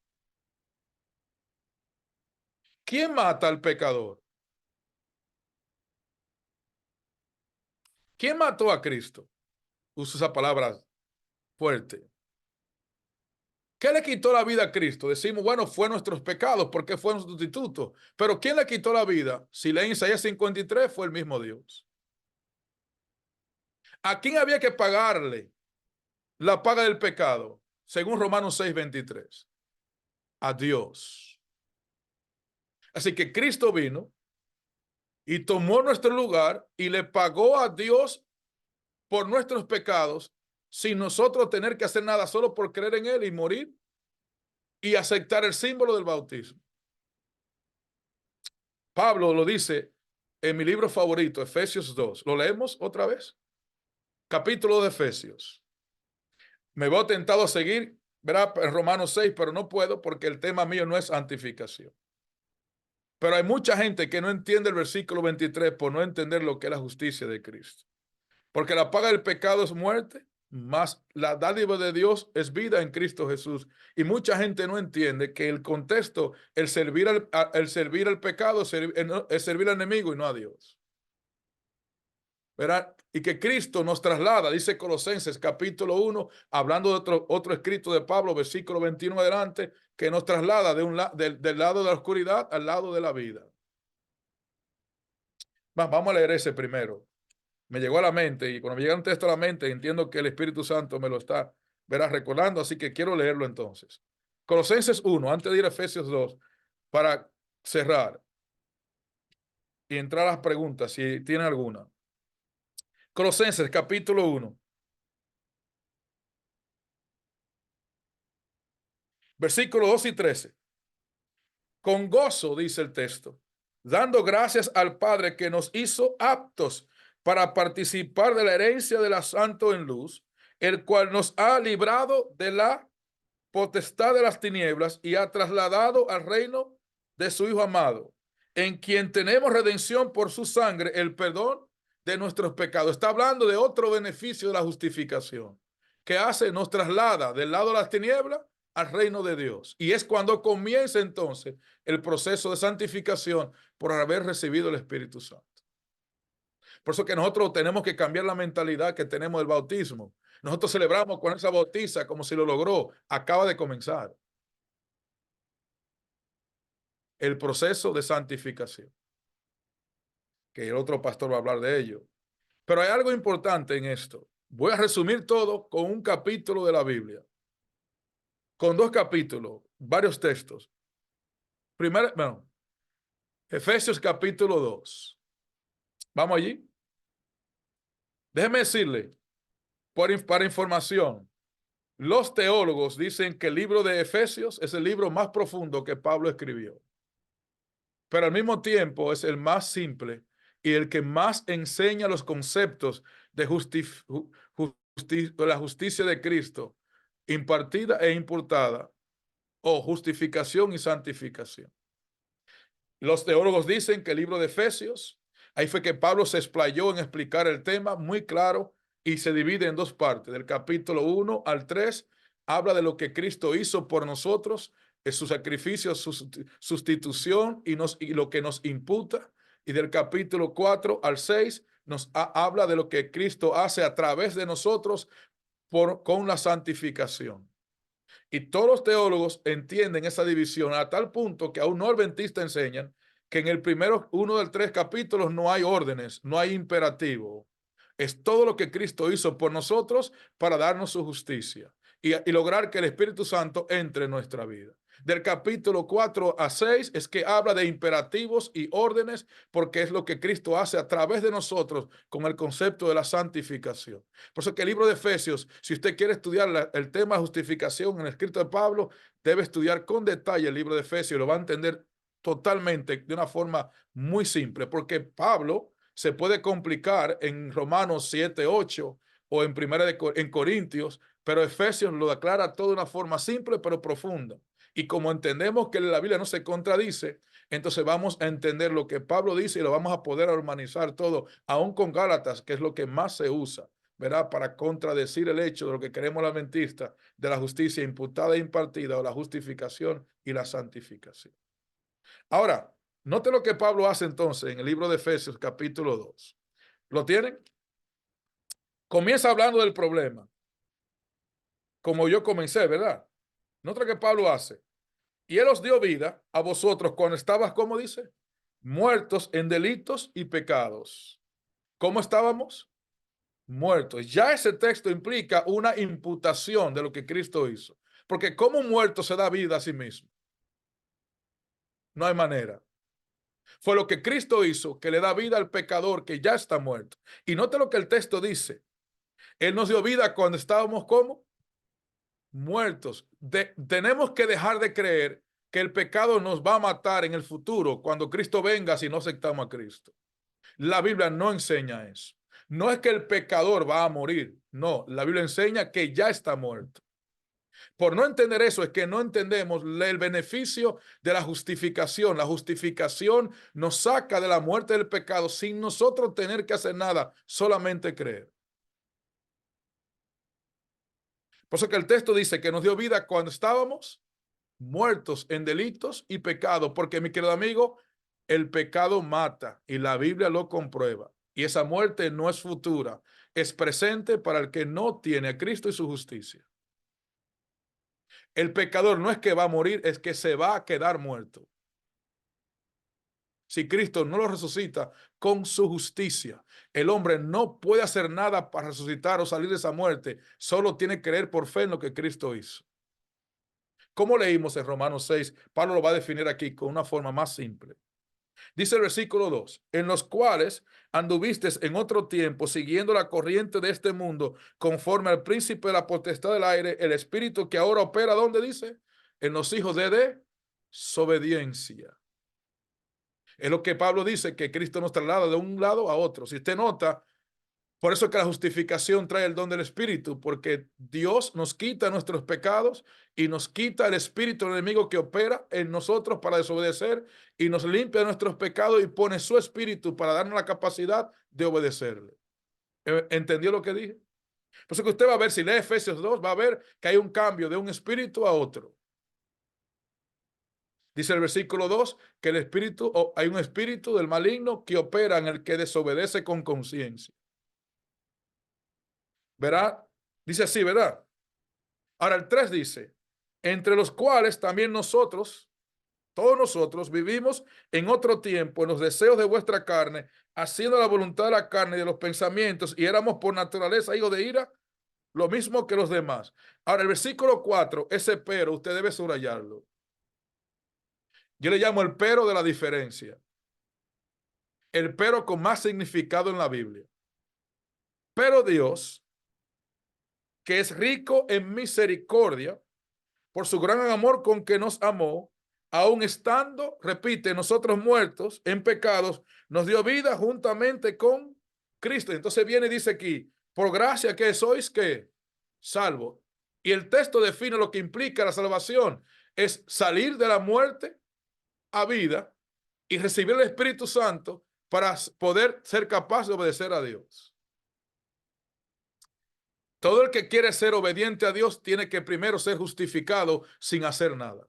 ¿Quién mata al pecador? ¿Quién mató a Cristo? Uso esa palabra fuerte. ¿Qué le quitó la vida a Cristo? Decimos, bueno, fue nuestros pecados porque fue un sustituto. Pero ¿quién le quitó la vida? Si leen Isaías 53, fue el mismo Dios. ¿A quién había que pagarle la paga del pecado? Según Romanos 6:23. A Dios. Así que Cristo vino y tomó nuestro lugar y le pagó a Dios por nuestros pecados, sin nosotros tener que hacer nada, solo por creer en él y morir y aceptar el símbolo del bautismo. Pablo lo dice en mi libro favorito, Efesios 2. ¿Lo leemos otra vez? Capítulo de Efesios. Me veo tentado a seguir, ¿verdad? En Romanos 6, pero no puedo porque el tema mío no es santificación. Pero hay mucha gente que no entiende el versículo 23 por no entender lo que es la justicia de Cristo. Porque la paga del pecado es muerte, más la dádiva de Dios es vida en Cristo Jesús. Y mucha gente no entiende que el contexto, el servir al pecado es servir al enemigo y no a Dios. ¿Verdad? Y que Cristo nos traslada, dice Colosenses capítulo 1, hablando de otro escrito de Pablo, versículo 21 adelante, que nos traslada del lado de la oscuridad al lado de la vida. Vamos a leer ese primero. Me llegó a la mente y cuando me llega un texto a la mente entiendo que el Espíritu Santo me lo está, verás, recordando, así que quiero leerlo entonces. Colosenses 1, antes de ir a Efesios 2, para cerrar y entrar a las preguntas, si tiene alguna. Colosenses capítulo 1, versículos 2 y 13. Con gozo, dice el texto, dando gracias al Padre que nos hizo aptos para participar de la herencia de la santo en luz, el cual nos ha librado de la potestad de las tinieblas y ha trasladado al reino de su Hijo amado, en quien tenemos redención por su sangre, el perdón de nuestros pecados. Está hablando de otro beneficio de la justificación. ¿Qué hace? Nos traslada del lado de las tinieblas al reino de Dios. Y es cuando comienza entonces el proceso de santificación por haber recibido el Espíritu Santo. Por eso que nosotros tenemos que cambiar la mentalidad que tenemos del bautismo. Nosotros celebramos con esa bautiza como si lo logró. Acaba de comenzar el proceso de santificación, que el otro pastor va a hablar de ello. Pero hay algo importante en esto. Voy a resumir todo con un capítulo de la Biblia, con 2 capítulos, varios textos. Primero, bueno, Efesios capítulo 2. ¿Vamos allí? Déjeme decirle, para información, los teólogos dicen que el libro de Efesios es el libro más profundo que Pablo escribió, pero al mismo tiempo es el más simple y el que más enseña los conceptos de la justicia de Cristo, impartida e imputada, o justificación y santificación. Los teólogos dicen que el libro de Efesios, ahí fue que Pablo se explayó en explicar el tema muy claro y se divide en 2 partes. Del capítulo 1 al 3 habla de lo que Cristo hizo por nosotros, su sacrificio, su sustitución y lo que nos imputa. Y del capítulo 4 al 6 habla de lo que Cristo hace a través de nosotros con la santificación. Y todos los teólogos entienden esa división a tal punto que aún no adventistas enseñan que en el primero, 1 del 3 capítulos no hay órdenes, no hay imperativo. Es todo lo que Cristo hizo por nosotros para darnos su justicia y lograr que el Espíritu Santo entre en nuestra vida. Del capítulo 4 a 6 es que habla de imperativos y órdenes porque es lo que Cristo hace a través de nosotros con el concepto de la santificación. Por eso que el libro de Efesios, si usted quiere estudiar el tema de justificación en el escrito de Pablo, debe estudiar con detalle el libro de Efesios y lo va a entender totalmente de una forma muy simple, porque Pablo se puede complicar en Romanos 7, 8 o en Corintios, pero Efesios lo aclara todo de una forma simple pero profunda. Y como entendemos que la Biblia no se contradice, entonces vamos a entender lo que Pablo dice y lo vamos a poder armonizar todo, aún con Gálatas, que es lo que más se usa, ¿verdad? Para contradecir el hecho de lo que queremos los adventistas, de la justicia imputada e impartida o la justificación y la santificación. Ahora, note lo que Pablo hace entonces en el libro de Efesios capítulo 2. ¿Lo tienen? Comienza hablando del problema, como yo comencé, ¿verdad? Note lo que Pablo hace. Y él os dio vida a vosotros cuando estabas, ¿cómo dice? Muertos en delitos y pecados. ¿Cómo estábamos? Muertos. Ya ese texto implica una imputación de lo que Cristo hizo. Porque como un muerto se da vida a sí mismo. No hay manera. Fue lo que Cristo hizo que le da vida al pecador que ya está muerto. Y note lo que el texto dice. Él nos dio vida cuando estábamos ¿cómo? Muertos. Tenemos que dejar de creer que el pecado nos va a matar en el futuro cuando Cristo venga si no aceptamos a Cristo. La Biblia no enseña eso. No es que el pecador va a morir. No, la Biblia enseña que ya está muerto. Por no entender eso es que no entendemos el beneficio de la justificación. La justificación nos saca de la muerte del pecado sin nosotros tener que hacer nada, solamente creer. Por eso que el texto dice que nos dio vida cuando estábamos muertos en delitos y pecados, porque mi querido amigo, el pecado mata y la Biblia lo comprueba. Y esa muerte no es futura, es presente para el que no tiene a Cristo y su justicia. El pecador no es que va a morir, es que se va a quedar muerto. Si Cristo no lo resucita con su justicia, el hombre no puede hacer nada para resucitar o salir de esa muerte, solo tiene que creer por fe en lo que Cristo hizo. Como leímos en Romanos 6, Pablo lo va a definir aquí con una forma más simple. Dice el versículo 2, en los cuales anduvistes en otro tiempo siguiendo la corriente de este mundo, conforme al príncipe de la potestad del aire, el espíritu que ahora opera, ¿dónde dice? En los hijos de desobediencia. Es lo que Pablo dice, que Cristo nos traslada de un lado a otro. Si usted nota, Por eso que la justificación trae el don del Espíritu, porque Dios nos quita nuestros pecados y nos quita el espíritu del enemigo que opera en nosotros para desobedecer y nos limpia de nuestros pecados y pone su espíritu para darnos la capacidad de obedecerle. ¿Entendió lo que dije? Por eso que usted va a ver, si lee Efesios 2, va a ver que hay un cambio de un espíritu a otro. Dice el versículo 2 que el espíritu, hay un espíritu del maligno que opera en el que desobedece con conciencia. ¿Verdad? Dice así, ¿verdad? Ahora el 3 dice, entre los cuales también nosotros, todos nosotros vivimos en otro tiempo en los deseos de vuestra carne, haciendo la voluntad de la carne y de los pensamientos, y éramos por naturaleza hijos de ira, lo mismo que los demás. Ahora el versículo 4, ese pero, usted debe subrayarlo. Yo le llamo el pero de la diferencia. El pero con más significado en la Biblia. Pero Dios, que es rico en misericordia, por su gran amor con que nos amó, aun estando, repite, nosotros muertos en pecados, nos dio vida juntamente con Cristo. Entonces viene y dice aquí, por gracia que sois que salvo. Y el texto define lo que implica la salvación, es salir de la muerte a vida y recibir el Espíritu Santo para poder ser capaz de obedecer a Dios. Todo el que quiere ser obediente a Dios tiene que primero ser justificado sin hacer nada.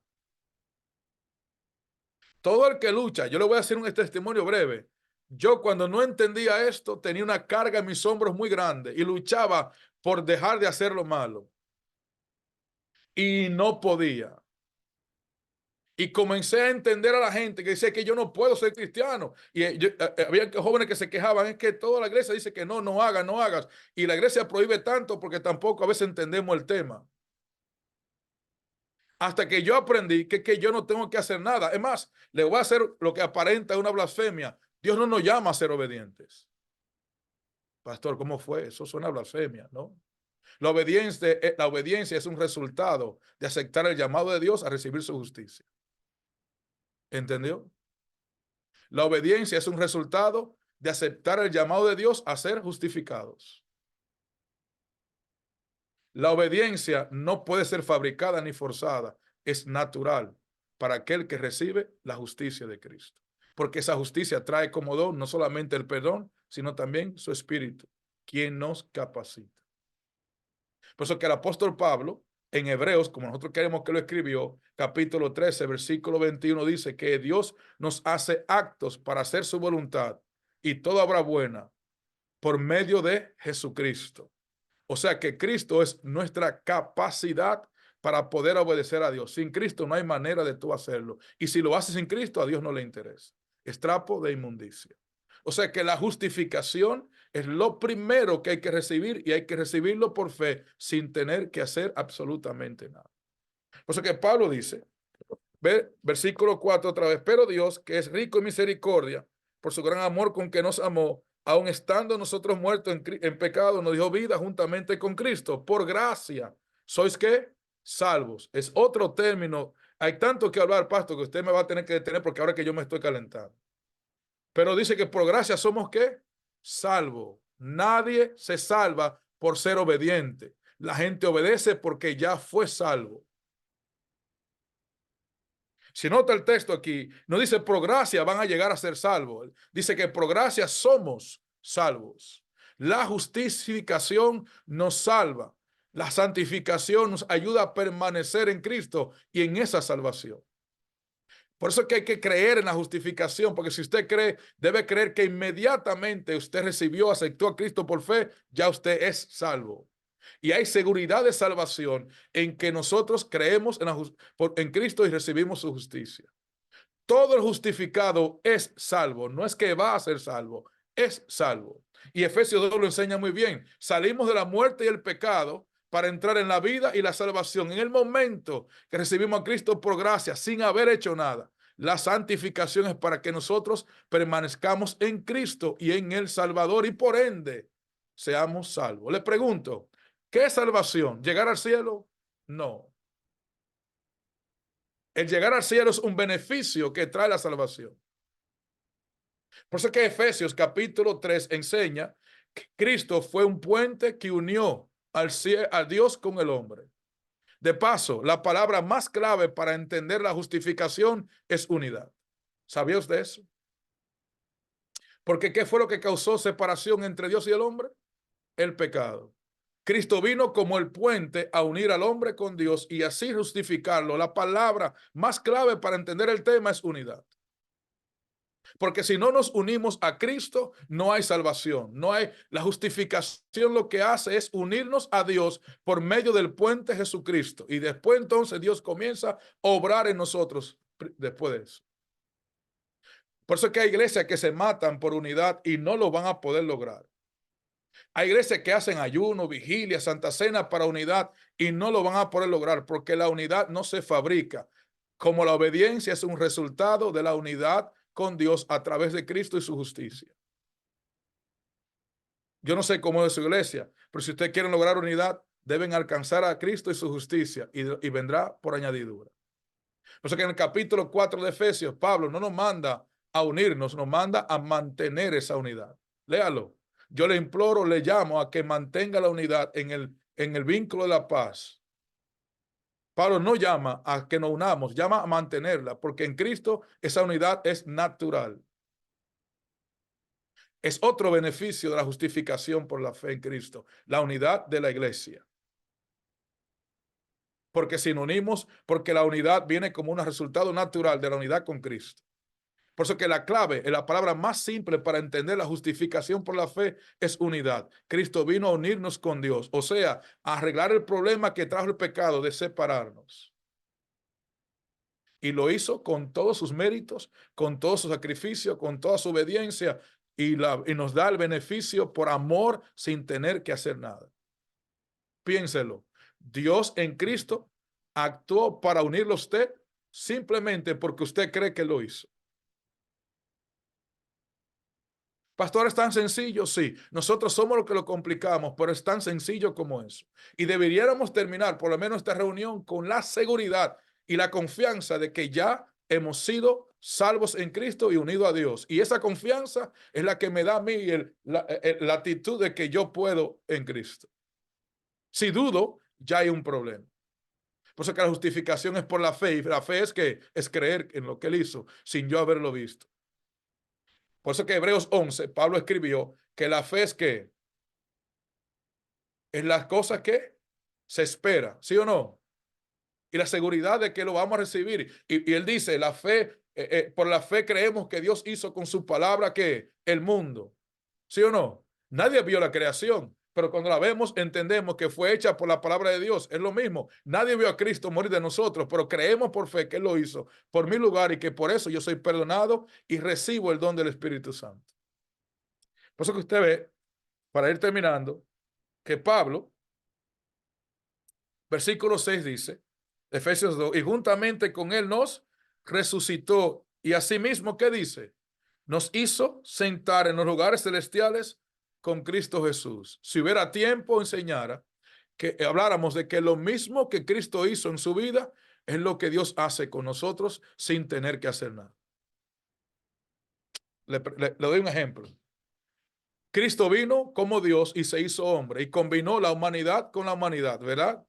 Todo el que lucha, yo le voy a hacer un testimonio breve. Yo cuando no entendía esto tenía una carga en mis hombros muy grande y luchaba por dejar de hacer lo malo. Y no podía. Y comencé a entender a la gente que dice que yo no puedo ser cristiano. Y había jóvenes que se quejaban, es que toda la iglesia dice que no hagas, no hagas. Y la iglesia prohíbe tanto porque tampoco a veces entendemos el tema. Hasta que yo aprendí que yo no tengo que hacer nada. Es más, le voy a hacer lo que aparenta una blasfemia. Dios no nos llama a ser obedientes. Pastor, ¿cómo fue? Eso suena a blasfemia, ¿no? La obediencia es un resultado de aceptar el llamado de Dios a recibir su justicia. ¿Entendió? La obediencia es un resultado de aceptar el llamado de Dios a ser justificados. La obediencia no puede ser fabricada ni forzada, es natural para aquel que recibe la justicia de Cristo. Porque esa justicia trae como don no solamente el perdón, sino también su espíritu, quien nos capacita. Por eso que el apóstol Pablo, en Hebreos, como nosotros queremos que lo escribió, capítulo 13, versículo 21, dice que Dios nos hace actos para hacer su voluntad y toda obra buena por medio de Jesucristo. O sea que Cristo es nuestra capacidad para poder obedecer a Dios. Sin Cristo no hay manera de tú hacerlo. Y si lo haces sin Cristo, a Dios no le interesa. Es trapo de inmundicia. O sea que la justificación es lo primero que hay que recibir y hay que recibirlo por fe sin tener que hacer absolutamente nada. Por eso que Pablo dice, ve, versículo 4 otra vez, pero Dios, que es rico en misericordia, por su gran amor con que nos amó, aun estando nosotros muertos en pecado, nos dio vida juntamente con Cristo. Por gracia, ¿sois qué? Salvos. Es otro término. Hay tanto que hablar, pastor, que usted me va a tener que detener porque ahora que yo me estoy calentando. Pero dice que por gracia somos ¿qué? Salvos. Nadie se salva por ser obediente. La gente obedece porque ya fue salvo. Si nota el texto aquí, no dice por gracia van a llegar a ser salvos. Dice que por gracia somos salvos. La justificación nos salva. La santificación nos ayuda a permanecer en Cristo y en esa salvación. Por eso es que hay que creer en la justificación, porque si usted cree, debe creer que inmediatamente usted recibió, aceptó a Cristo por fe, ya usted es salvo. Y hay seguridad de salvación en que nosotros creemos en Cristo y recibimos su justicia. Todo el justificado es salvo, no es que va a ser salvo, es salvo. Y Efesios 2 lo enseña muy bien. Salimos de la muerte y el pecado para entrar en la vida y la salvación. En el momento que recibimos a Cristo por gracia, sin haber hecho nada, la santificación es para que nosotros permanezcamos en Cristo y en el Salvador y por ende seamos salvos. Le pregunto, ¿qué es salvación? ¿Llegar al cielo? No. El llegar al cielo es un beneficio que trae la salvación. Por eso que Efesios capítulo 3 enseña Cristo fue un puente que unió a Dios con el hombre. De paso, la palabra más clave para entender la justificación es unidad. ¿Sabía usted eso? Porque ¿qué fue lo que causó separación entre Dios y el hombre? El pecado. Cristo vino como el puente a unir al hombre con Dios y así justificarlo. La palabra más clave para entender el tema es unidad. Porque si no nos unimos a Cristo, no hay salvación, no hay la justificación. Lo que hace es unirnos a Dios por medio del puente Jesucristo. Y después entonces Dios comienza a obrar en nosotros después de eso. Por eso es que hay iglesias que se matan por unidad y no lo van a poder lograr. Hay iglesias que hacen ayuno, vigilia, santa cena para unidad y no lo van a poder lograr porque la unidad no se fabrica. Como la obediencia es un resultado de la unidad con Dios a través de Cristo y su justicia. Yo no sé cómo es su iglesia, pero si ustedes quieren lograr unidad, deben alcanzar a Cristo y su justicia y vendrá por añadidura. Por eso que en el capítulo 4 de Efesios, Pablo no nos manda a unirnos, nos manda a mantener esa unidad. Léalo. Yo le imploro, le llamo a que mantenga la unidad en el vínculo de la paz. Pablo no llama a que nos unamos, llama a mantenerla, porque en Cristo esa unidad es natural. Es otro beneficio de la justificación por la fe en Cristo, la unidad de la iglesia. Porque si nos unimos, porque la unidad viene como un resultado natural de la unidad con Cristo. Por eso que la clave, la palabra más simple para entender la justificación por la fe es unidad. Cristo vino a unirnos con Dios, o sea, a arreglar el problema que trajo el pecado de separarnos. Y lo hizo con todos sus méritos, con todo su sacrificio, con toda su obediencia, y nos da el beneficio por amor sin tener que hacer nada. Piénselo. Dios en Cristo actuó para unirlo a usted simplemente porque usted cree que lo hizo. Pastor, ¿es tan sencillo? Sí, nosotros somos los que lo complicamos, pero es tan sencillo como eso. Y deberíamos terminar por lo menos esta reunión con la seguridad y la confianza de que ya hemos sido salvos en Cristo y unidos a Dios. Y esa confianza es la que me da a mí la actitud de que yo puedo en Cristo. Si dudo, ya hay un problema. Por eso que la justificación es por la fe, y la fe es que es creer en lo que él hizo sin yo haberlo visto. Por eso que Hebreos 11, Pablo escribió que la fe es que es las cosas que se espera, ¿sí o no? Y la seguridad de que lo vamos a recibir. Y él dice, la fe, por la fe creemos que Dios hizo con su palabra que el mundo, ¿sí o no? Nadie vio la creación, pero cuando la vemos entendemos que fue hecha por la palabra de Dios. Es lo mismo. Nadie vio a Cristo morir de nosotros, pero creemos por fe que él lo hizo por mi lugar y que por eso yo soy perdonado y recibo el don del Espíritu Santo. Por eso que usted ve, para ir terminando, que Pablo, versículo 6 dice, Efesios 2, y juntamente con él nos resucitó y asimismo, ¿qué dice? Nos hizo sentar en los lugares celestiales con Cristo Jesús. Si hubiera tiempo, enseñara que habláramos de que lo mismo que Cristo hizo en su vida es lo que Dios hace con nosotros sin tener que hacer nada. Le doy un ejemplo. Cristo vino como Dios y se hizo hombre y combinó la humanidad con la humanidad, ¿verdad?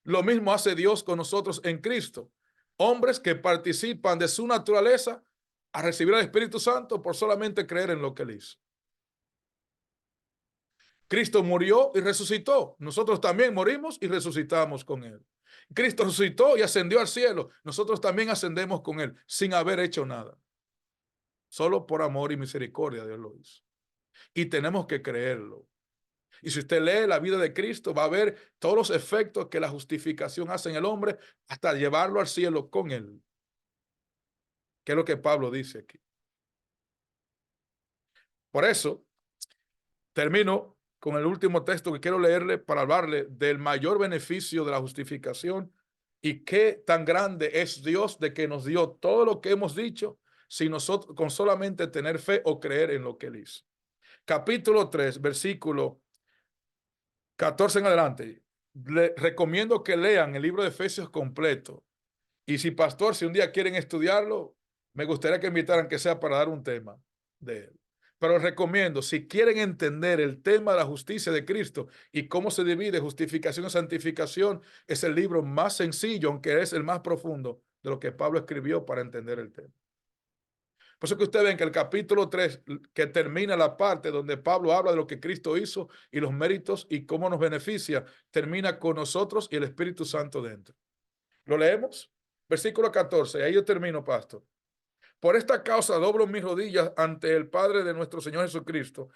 Lo mismo hace Dios con nosotros en Cristo. Hombres que participan de su naturaleza a recibir al Espíritu Santo por solamente creer en lo que él hizo. Cristo murió y resucitó. Nosotros también morimos y resucitamos con él. Cristo resucitó y ascendió al cielo. Nosotros también ascendemos con él sin haber hecho nada. Solo por amor y misericordia Dios lo hizo. Y tenemos que creerlo. Y si usted lee la vida de Cristo, va a ver todos los efectos que la justificación hace en el hombre hasta llevarlo al cielo con él. Que es lo que Pablo dice aquí. Por eso, termino con el último texto que quiero leerle para hablarle del mayor beneficio de la justificación y qué tan grande es Dios de que nos dio todo lo que hemos dicho si nosotros con solamente tener fe o creer en lo que él hizo. Capítulo 3, versículo 14 en adelante. Le recomiendo que lean el libro de Efesios completo. Y si pastor, si un día quieren estudiarlo, me gustaría que invitaran que sea para dar un tema de él. Pero recomiendo, si quieren entender el tema de la justicia de Cristo y cómo se divide justificación y santificación, es el libro más sencillo, aunque es el más profundo de lo que Pablo escribió para entender el tema. Por eso que ustedes ven que el capítulo 3, que termina la parte donde Pablo habla de lo que Cristo hizo y los méritos y cómo nos beneficia, termina con nosotros y el Espíritu Santo dentro. ¿Lo leemos? Versículo 14, ahí yo termino, pastor. Por esta causa doblo mis rodillas ante el Padre de nuestro Señor Jesucristo,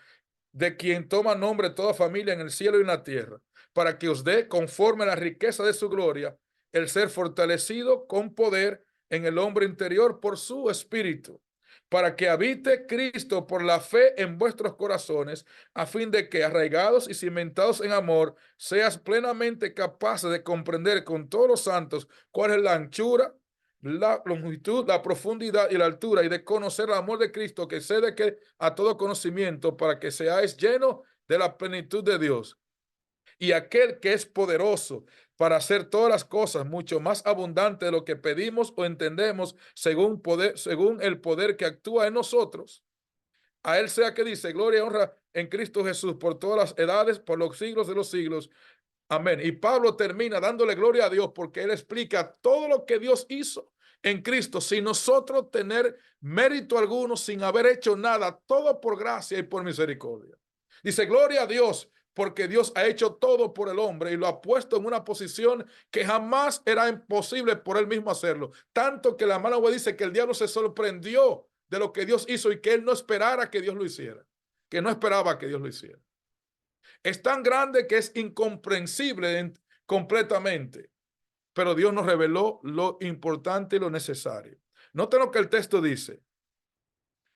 de quien toma nombre toda familia en el cielo y en la tierra, para que os dé, conforme a la riqueza de su gloria, el ser fortalecido con poder en el hombre interior por su espíritu, para que habite Cristo por la fe en vuestros corazones, a fin de que, arraigados y cimentados en amor, seas plenamente capaces de comprender con todos los santos cuál es la anchura, la longitud, la profundidad y la altura, y de conocer el amor de Cristo que excede que a todo conocimiento, para que seáis llenos de la plenitud de Dios. Y aquel que es poderoso para hacer todas las cosas mucho más abundante de lo que pedimos o entendemos, según el poder que actúa en nosotros. A él sea que dice gloria y honra en Cristo Jesús por todas las edades, por los siglos de los siglos. Amén. Y Pablo termina dándole gloria a Dios porque él explica todo lo que Dios hizo en Cristo sin nosotros tener mérito alguno, sin haber hecho nada, todo por gracia y por misericordia. Dice, gloria a Dios, porque Dios ha hecho todo por el hombre y lo ha puesto en una posición que jamás era imposible por él mismo hacerlo. Tanto que la mala dice que el diablo se sorprendió de lo que Dios hizo y que él no esperara que Dios lo hiciera, que no esperaba que Dios lo hiciera. Es tan grande que es incomprensible completamente, pero Dios nos reveló lo importante y lo necesario. Noten lo que el texto dice.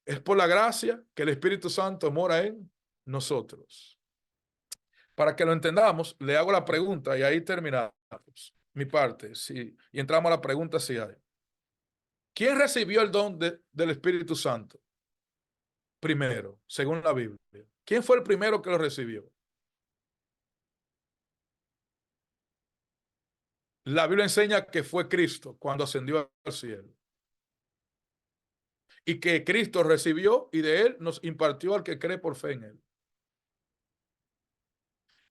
Es por la gracia que el Espíritu Santo mora en nosotros. Para que lo entendamos, le hago la pregunta y ahí terminamos mi parte. Sí, y entramos a la pregunta si hay. ¿Quién recibió el don del Espíritu Santo? Primero, según la Biblia. ¿Quién fue el primero que lo recibió? La Biblia enseña que fue Cristo cuando ascendió al cielo. Y que Cristo recibió y de él nos impartió al que cree por fe en él.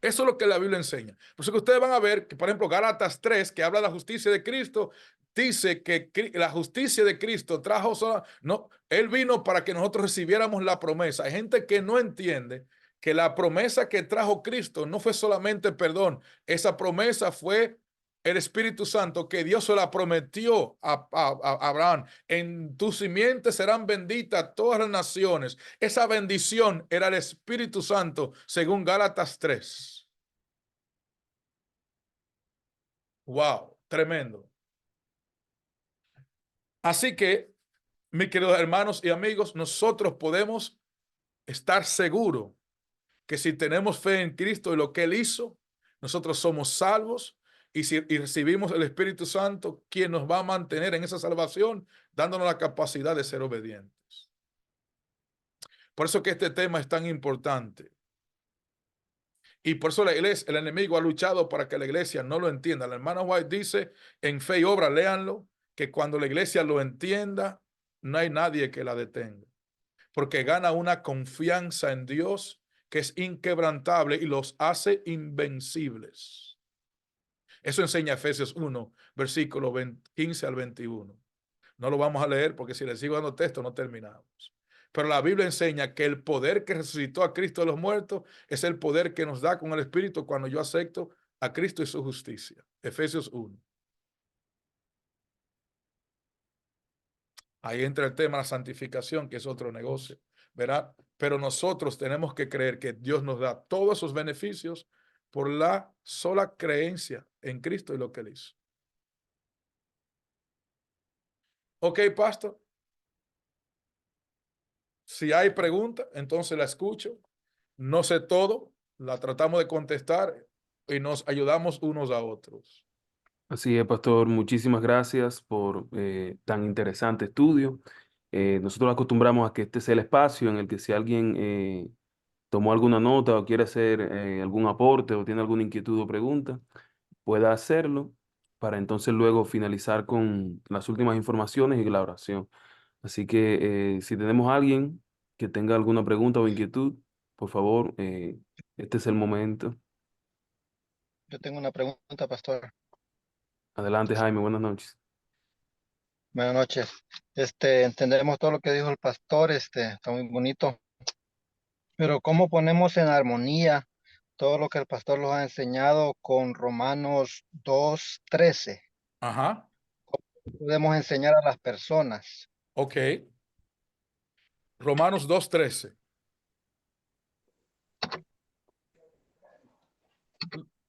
Eso es lo que la Biblia enseña. Por eso que ustedes van a ver que, por ejemplo, Gálatas 3, que habla de la justicia de Cristo, dice que la justicia de Cristo trajo sola, no, él vino para que nosotros recibiéramos la promesa. Hay gente que no entiende que la promesa que trajo Cristo no fue solamente perdón, esa promesa fue el Espíritu Santo que Dios se la prometió a Abraham. En tu simiente serán benditas todas las naciones. Esa bendición era el Espíritu Santo, según Gálatas 3. Wow, tremendo. Así que, mis queridos hermanos y amigos, nosotros podemos estar seguros que si tenemos fe en Cristo y lo que Él hizo, nosotros somos salvos. Y si recibimos el Espíritu Santo, quien nos va a mantener en esa salvación, dándonos la capacidad de ser obedientes. Por eso que este tema es tan importante. Y por eso la iglesia, el enemigo ha luchado para que la iglesia no lo entienda. La hermana White dice en Fe y Obra, léanlo, que cuando la iglesia lo entienda, no hay nadie que la detenga. Porque gana una confianza en Dios que es inquebrantable y los hace invencibles. Eso enseña Efesios 1, versículo 15 al 21. No lo vamos a leer porque si le sigo dando texto no terminamos. Pero la Biblia enseña que el poder que resucitó a Cristo de los muertos es el poder que nos da con el Espíritu cuando yo acepto a Cristo y su justicia. Efesios 1. Ahí entra el tema de la santificación, que es otro negocio, ¿verdad? Pero nosotros tenemos que creer que Dios nos da todos esos beneficios por la sola creencia en Cristo y lo que Él hizo. Ok, pastor. Si hay pregunta, entonces la escucho. No sé todo, la tratamos de contestar y nos ayudamos unos a otros. Así es, pastor. Muchísimas gracias por tan interesante estudio. Nosotros acostumbramos a que este sea el espacio en el que si alguien tomó alguna nota o quiere hacer algún aporte o tiene alguna inquietud o pregunta, pueda hacerlo para entonces luego finalizar con las últimas informaciones y la oración. Así que si tenemos a alguien que tenga alguna pregunta o inquietud, por favor, este es el momento. Yo tengo una pregunta, pastor. Adelante, Jaime, buenas noches. Buenas noches. Entendemos todo lo que dijo el pastor, está muy bonito, pero ¿cómo ponemos en armonía todo lo que el pastor nos ha enseñado con Romanos 2:13? Ajá, Podemos enseñar a las personas. ok. Romanos 2:13.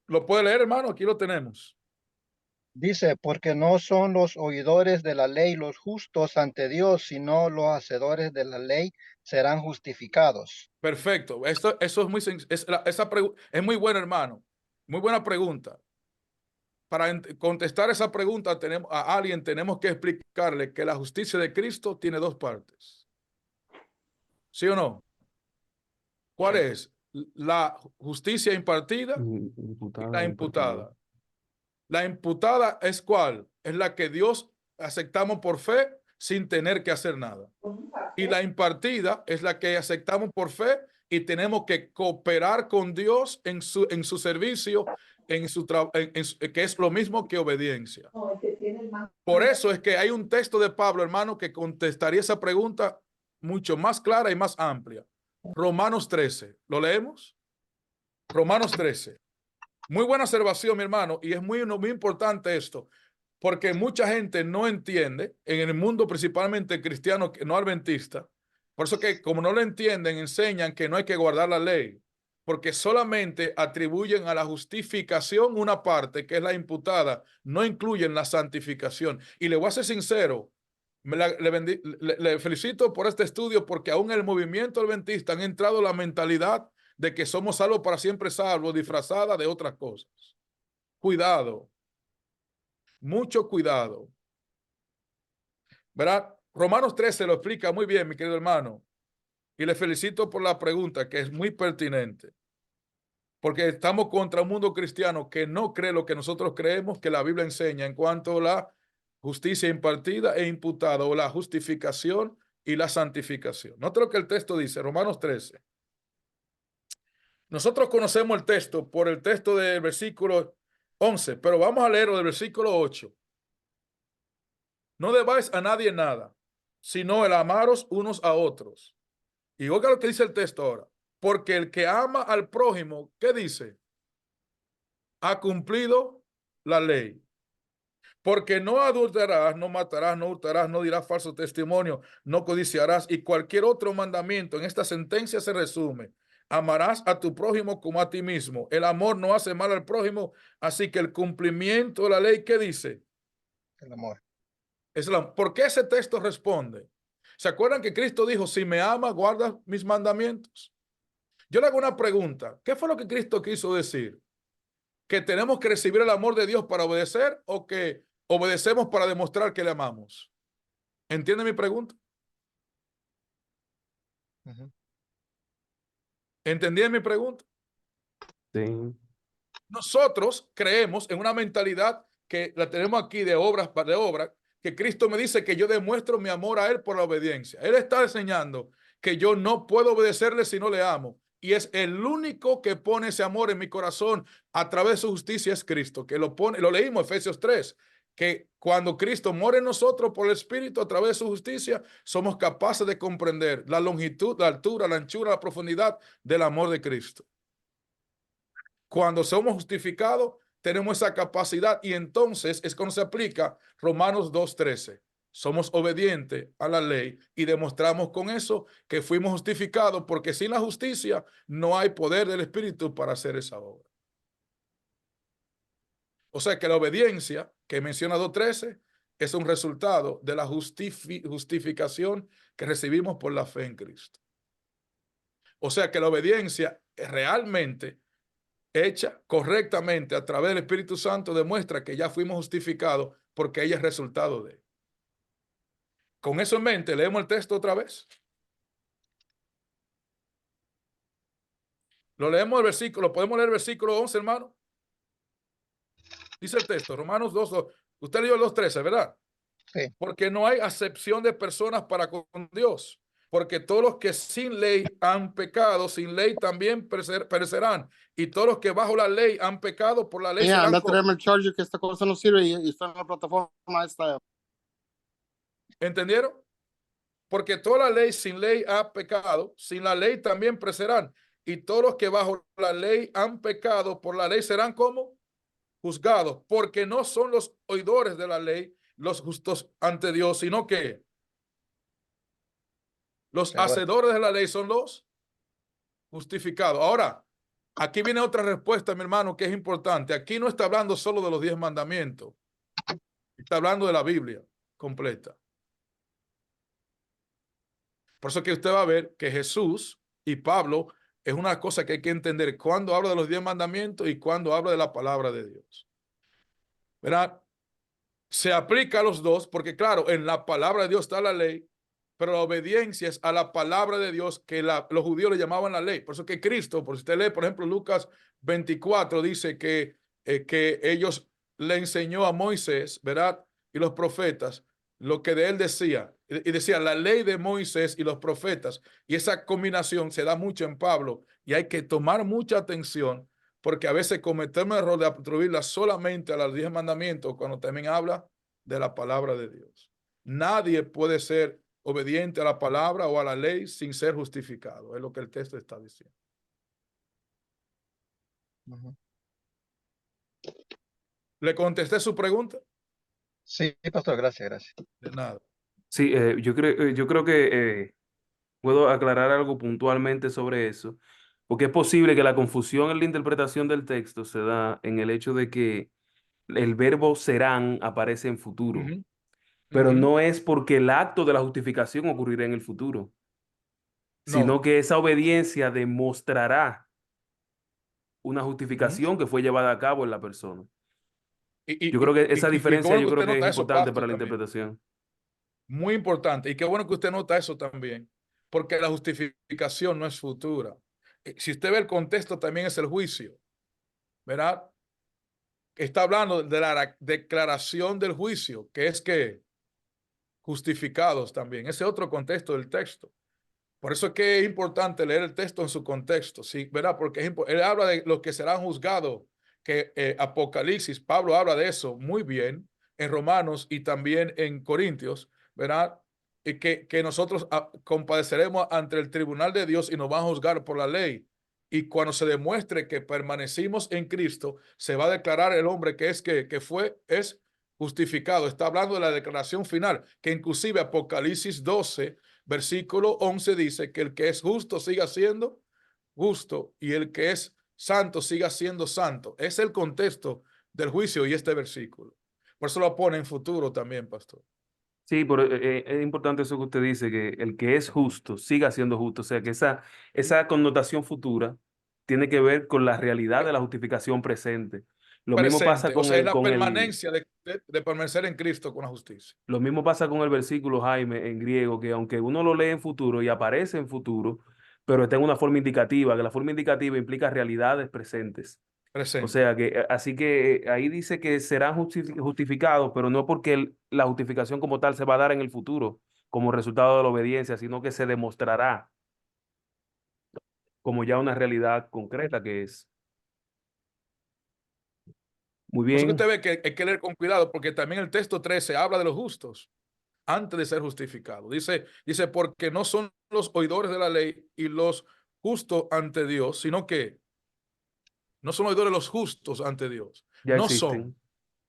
¿Lo puede leer, hermano? Aquí lo tenemos. Dice, porque no son los oidores de la ley los justos ante Dios, sino los hacedores de la ley serán justificados. Perfecto. Eso es muy es muy bueno, hermano. Muy buena pregunta. Para contestar esa pregunta a alguien tenemos que explicarle que la justicia de Cristo tiene dos partes. ¿Sí o no? ¿Cuál Sí. es? La justicia impartida y la Imputada, impartida. imputada. La imputada es ¿cuál? Es la que Dios aceptamos por fe sin tener que hacer nada. Y la impartida es la que aceptamos por fe y tenemos que cooperar con Dios en su servicio, que es lo mismo que obediencia. Por eso es que hay un texto de Pablo, hermano, que contestaría esa pregunta mucho más clara y más amplia. Romanos 13. ¿Lo leemos? Romanos 13. Muy buena observación, mi hermano, y es muy importante esto, porque mucha gente no entiende, en el mundo principalmente cristiano, no adventista, por eso que como no lo entienden, enseñan que no hay que guardar la ley, porque solamente atribuyen a la justificación una parte, que es la imputada, no incluyen la santificación. Y le voy a ser sincero, le felicito por este estudio, porque aún en el movimiento adventista han entrado la mentalidad de que somos salvos para siempre salvos, disfrazada de otras cosas. Cuidado, mucho cuidado. ¿Verdad? Romanos 13 lo explica muy bien, mi querido hermano. Y le felicito por la pregunta, que es muy pertinente. Porque estamos contra un mundo cristiano que no cree lo que nosotros creemos que la Biblia enseña en cuanto a la justicia impartida e imputada, o la justificación y la santificación. Note lo que el texto dice, Romanos 13. Nosotros conocemos el texto por el texto del versículo 11, pero vamos a leerlo del versículo 8. No debáis a nadie nada, sino el amaros unos a otros. Y oiga lo que dice el texto ahora. Porque el que ama al prójimo, ¿qué dice? Ha cumplido la ley. Porque no adulterarás, no matarás, no hurtarás, no dirás falso testimonio, no codiciarás, y cualquier otro mandamiento en esta sentencia se resume: amarás a tu prójimo como a ti mismo. El amor no hace mal al prójimo, así que el cumplimiento de la ley, ¿qué dice? El amor. ¿Por qué ese texto responde? ¿Se acuerdan que Cristo dijo, si me ama, guarda mis mandamientos? Yo le hago una pregunta. ¿Qué fue lo que Cristo quiso decir? ¿Que tenemos que recibir el amor de Dios para obedecer, o que obedecemos para demostrar que le amamos? ¿Entiende mi pregunta? Ujú. ¿Entendí mi pregunta? Sí. Nosotros creemos en una mentalidad que la tenemos aquí de obras, que Cristo me dice que yo demuestro mi amor a Él por la obediencia. Él está enseñando que yo no puedo obedecerle si no le amo. Y es el único que pone ese amor en mi corazón a través de su justicia, es Cristo, que lo pone, lo leímos Efesios 3, que cuando Cristo mora en nosotros por el Espíritu a través de su justicia, somos capaces de comprender la longitud, la altura, la anchura, la profundidad del amor de Cristo. Cuando somos justificados, tenemos esa capacidad, y entonces es cuando se aplica Romanos 2:13. Somos obedientes a la ley y demostramos con eso que fuimos justificados, porque sin la justicia no hay poder del Espíritu para hacer esa obra. O sea que la obediencia que menciona 2:13 es un resultado de la justificación que recibimos por la fe en Cristo. O sea que la obediencia realmente hecha correctamente a través del Espíritu Santo demuestra que ya fuimos justificados, porque ella es resultado de. Con eso en mente, leemos el texto otra vez. Lo leemos el versículo, podemos leer el versículo 11, hermano. Dice el texto, Romanos 2:2. Usted leyó el 2:13, ¿verdad? Sí. Porque no hay acepción de personas para con Dios, Porque todos los que sin ley han pecado, sin ley también perecerán. Y todos los que bajo la ley han pecado, por la ley serán anda a traerme el charger que esta cosa no sirve y está en la plataforma esta. ¿Entendieron? Porque toda la ley sin ley ha pecado, sin la ley también perecerán. Y todos los que bajo la ley han pecado, por la ley serán como juzgados, porque no son los oidores de la ley los justos ante Dios, sino que los hacedores de la ley son los justificados. Ahora, aquí viene otra respuesta, mi hermano, que es importante. Aquí no está hablando solo de los 10 mandamientos. Está hablando de la Biblia completa. Por eso que usted va a ver que Jesús y Pablo es una cosa que hay que entender cuando habla de los 10 mandamientos y cuando habla de la palabra de Dios. ¿Verdad? Se aplica a los dos porque, claro, en la palabra de Dios está la ley, pero la obediencia es a la palabra de Dios que los judíos le llamaban la ley. Por eso que Cristo, por si usted lee, por ejemplo, Lucas 24, dice que ellos le enseñó a Moisés, ¿verdad? Y los profetas, lo que de él decía. Y decía la ley de Moisés y los profetas. Y esa combinación se da mucho en Pablo. Y hay que tomar mucha atención porque a veces cometemos el error de atribuirla solamente a los 10 mandamientos cuando también habla de la palabra de Dios. Nadie puede ser obediente a la palabra o a la ley sin ser justificado. Es lo que el texto está diciendo. ¿Le contesté su pregunta? Sí, pastor, gracias. De nada. Sí, yo creo que puedo aclarar algo puntualmente sobre eso, porque es posible que la confusión en la interpretación del texto se da en el hecho de que el verbo serán aparece en futuro, pero no es porque el acto de la justificación ocurrirá en el futuro, sino No. que esa obediencia demostrará una justificación que fue llevada a cabo en la persona. Yo creo que esa diferencia yo creo que es importante para la también. interpretación. Muy importante. Y qué bueno que usted nota eso también, porque la justificación no es futura. Si usted ve el contexto, también es el juicio, ¿verdad? Está hablando de la declaración del juicio, que es que justificados también. Ese otro contexto del texto. Por eso es que es importante leer el texto en su contexto, ¿sí? ¿Verdad? Porque él habla de los que serán juzgados, que Apocalipsis, Pablo habla de eso muy bien en Romanos y también en Corintios, ¿verdad? Y que nosotros compadeceremos ante el tribunal de Dios y nos van a juzgar por la ley. Y cuando se demuestre que permanecimos en Cristo, se va a declarar el hombre que es justificado. Está hablando de la declaración final, que inclusive Apocalipsis 12, versículo 11 dice que el que es justo siga siendo justo y el que es santo siga siendo santo. Es el contexto del juicio y este versículo. Por eso lo pone en futuro también, pastor. Sí, pero es importante eso que usted dice, que el que es justo siga siendo justo. O sea, que esa connotación futura tiene que ver con la realidad de la justificación presente. Lo mismo pasa Presente, o sea, es la con permanencia de permanecer en Cristo con la justicia. lo mismo pasa con el versículo, Jaime, en griego, que aunque uno lo lee en futuro y aparece en futuro, pero está en una forma indicativa, que la forma indicativa implica realidades presentes. O Presente. sea, que así que ahí dice que serán justificados, pero no porque la justificación como tal se va a dar en el futuro como resultado de la obediencia, sino que se demostrará como ya una realidad concreta que es. Muy Por eso que bien. usted ve que hay que leer con cuidado, porque también el texto 13 habla de los justos antes de ser justificados. Dice, porque no son los oidores de la ley y los justos ante Dios, sino que no son oidores los justos ante Dios. Ya No existen. son.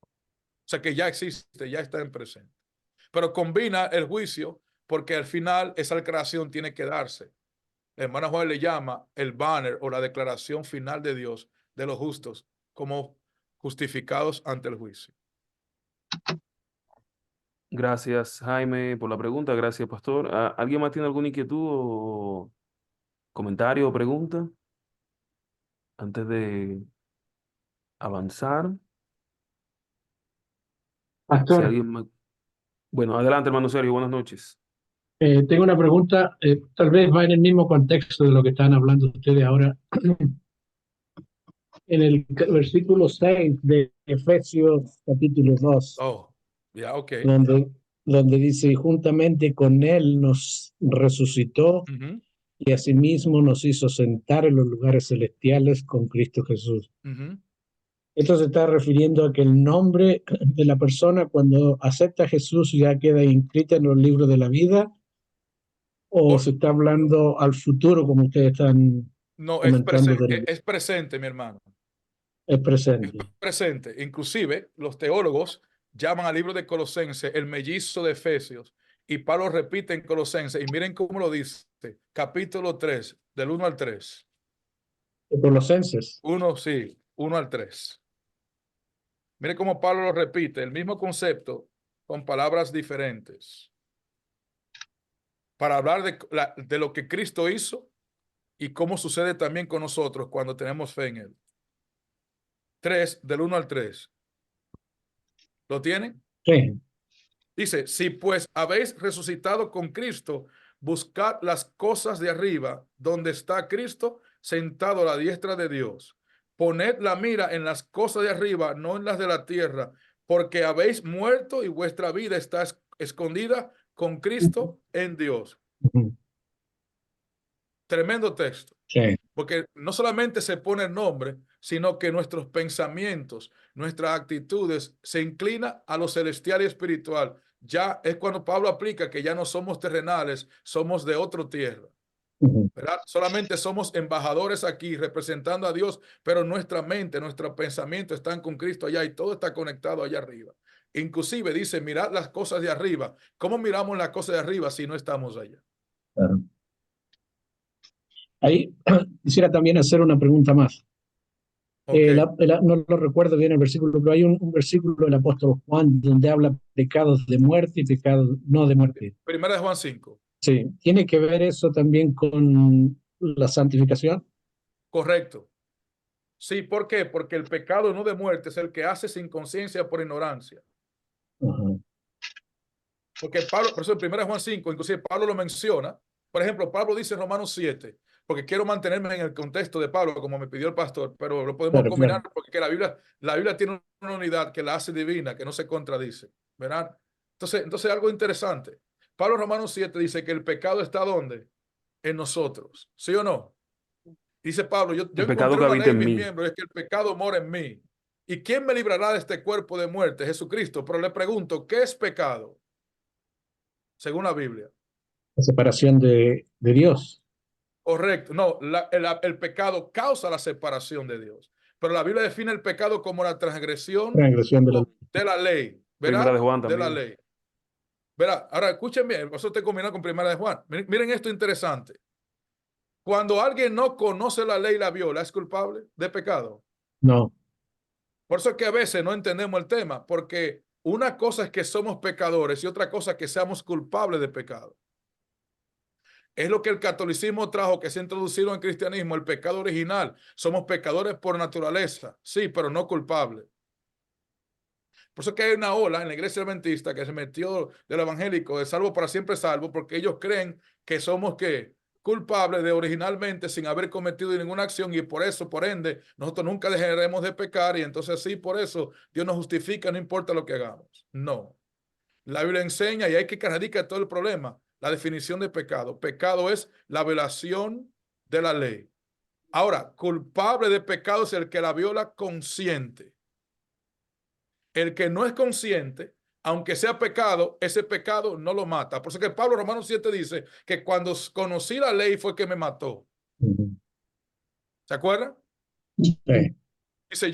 O sea que ya existe, ya está en presente. Pero combina el juicio porque al final esa declaración tiene que darse. La hermana Juan le llama el banner o la declaración final de Dios de los justos como justificados ante el juicio. Gracias, Jaime, por la pregunta. Gracias, pastor. ¿Alguien más tiene alguna inquietud o comentario o pregunta antes de avanzar? Si Pastor, alguien más... Bueno, adelante, hermano Sergio. Buenas noches. tengo una pregunta, tal vez va en el mismo contexto de lo que están hablando ustedes ahora. En el versículo 6 de Efesios capítulo 2, Oh, ya, ok. donde donde dice, y juntamente con él nos resucitó Ujú, y asimismo nos hizo sentar en los lugares celestiales con Cristo Jesús. ujú. Esto se está refiriendo a que el nombre de la persona cuando acepta a Jesús ya queda inscrita en los libros de la vida, o Por- se está hablando al futuro, como ustedes están no, comentando, es presente, mi hermano. es Es presente. presente. Inclusive, los teólogos llaman al libro de Colosenses el mellizo de Efesios. Y Pablo repite en Colosenses, y miren cómo lo dice, capítulo 3 del 1 al 3. De Colosenses. 1, sí, 1 al 3. Mire cómo Pablo lo repite, el mismo concepto con palabras diferentes. Para hablar de lo que Cristo hizo y cómo sucede también con nosotros cuando tenemos fe en Él. 3, del 1 al 3. ¿Lo tienen? Sí. Dice, si pues habéis resucitado con Cristo, buscad las cosas de arriba, donde está Cristo sentado a la diestra de Dios. Poned la mira en las cosas de arriba, no en las de la tierra, porque habéis muerto y vuestra vida está escondida con Cristo en Dios. Ujú. Tremendo texto. Sí. Porque no solamente se pone el nombre, sino que nuestros pensamientos, nuestras actitudes se inclinan a lo celestial y espiritual. Ya es cuando Pablo aplica que ya no somos terrenales, somos de otra tierra. Ujú. ¿Verdad? Solamente somos embajadores aquí representando a Dios, pero nuestra mente, nuestros pensamientos están con Cristo allá y todo está conectado allá arriba. Inclusive dice, mirad las cosas de arriba. ¿Cómo miramos las cosas de arriba si no estamos allá? Claro. Ahí quisiera también hacer una pregunta más. Ok. No lo recuerdo bien el versículo, pero hay un versículo del apóstol Juan donde habla pecados de muerte y pecados no de muerte. Primera de Juan 5. Sí, ¿tiene que ver eso también con la santificación? Correcto. Sí, ¿por qué? Porque el pecado no de muerte es el que hace sin conciencia por ignorancia. Ajá. Porque Pablo, por eso en 1 Juan 5, inclusive Pablo lo menciona. Por ejemplo, Pablo dice en Romanos 7, porque quiero mantenerme en el contexto de Pablo, como me pidió el pastor, pero lo podemos Claro, combinar claro. porque la Biblia tiene una unidad que la hace divina, que no se contradice. ¿Verdad? Entonces algo interesante. Pablo en Romanos 7 dice que el pecado está ¿dónde? En nosotros. ¿Sí o no? Dice Pablo, yo El pecado encontré que una habita ley en en mis mí. miembros, es que el pecado mora en mí. ¿Y quién me librará de este cuerpo de muerte? Jesucristo. Pero le pregunto, ¿qué es pecado? Según la Biblia. La separación de Dios. Correcto. No, el pecado causa la separación de Dios. Pero la Biblia define el pecado como la transgresión Transgresión de la ley. de la ley. Primera de ¿Verdad? Juan De la también. ley. ¿Verdad? Ahora escuchen bien, eso estoy combinando con Primera de Juan. Miren esto interesante. Cuando alguien no conoce la ley y la viola, ¿es culpable de pecado? No. Por eso es que a veces no entendemos el tema, porque una cosa es que somos pecadores y otra cosa es que seamos culpables de pecado. Es lo que el catolicismo trajo, que se ha introducido en el cristianismo, el pecado original. Somos pecadores por naturaleza, sí, pero no culpables. Por eso es que hay una ola en la iglesia adventista que se metió del evangélico de salvo para siempre salvo, porque ellos creen que somos ¿qué? Culpables de originalmente sin haber cometido ninguna acción y por eso, por ende, nosotros nunca dejaremos de pecar y entonces sí, por eso Dios nos justifica, no importa lo que hagamos. No. La Biblia enseña y hay que radica todo el problema, la definición de pecado. Pecado es la violación de la ley. Ahora, culpable de pecado es el que la viola consciente. El que no es consciente, aunque sea pecado, ese pecado no lo mata. Por eso que Pablo Romanos 7 dice que cuando conocí la ley fue que me mató. Ujú. ¿Se acuerdan? Sí. Dice,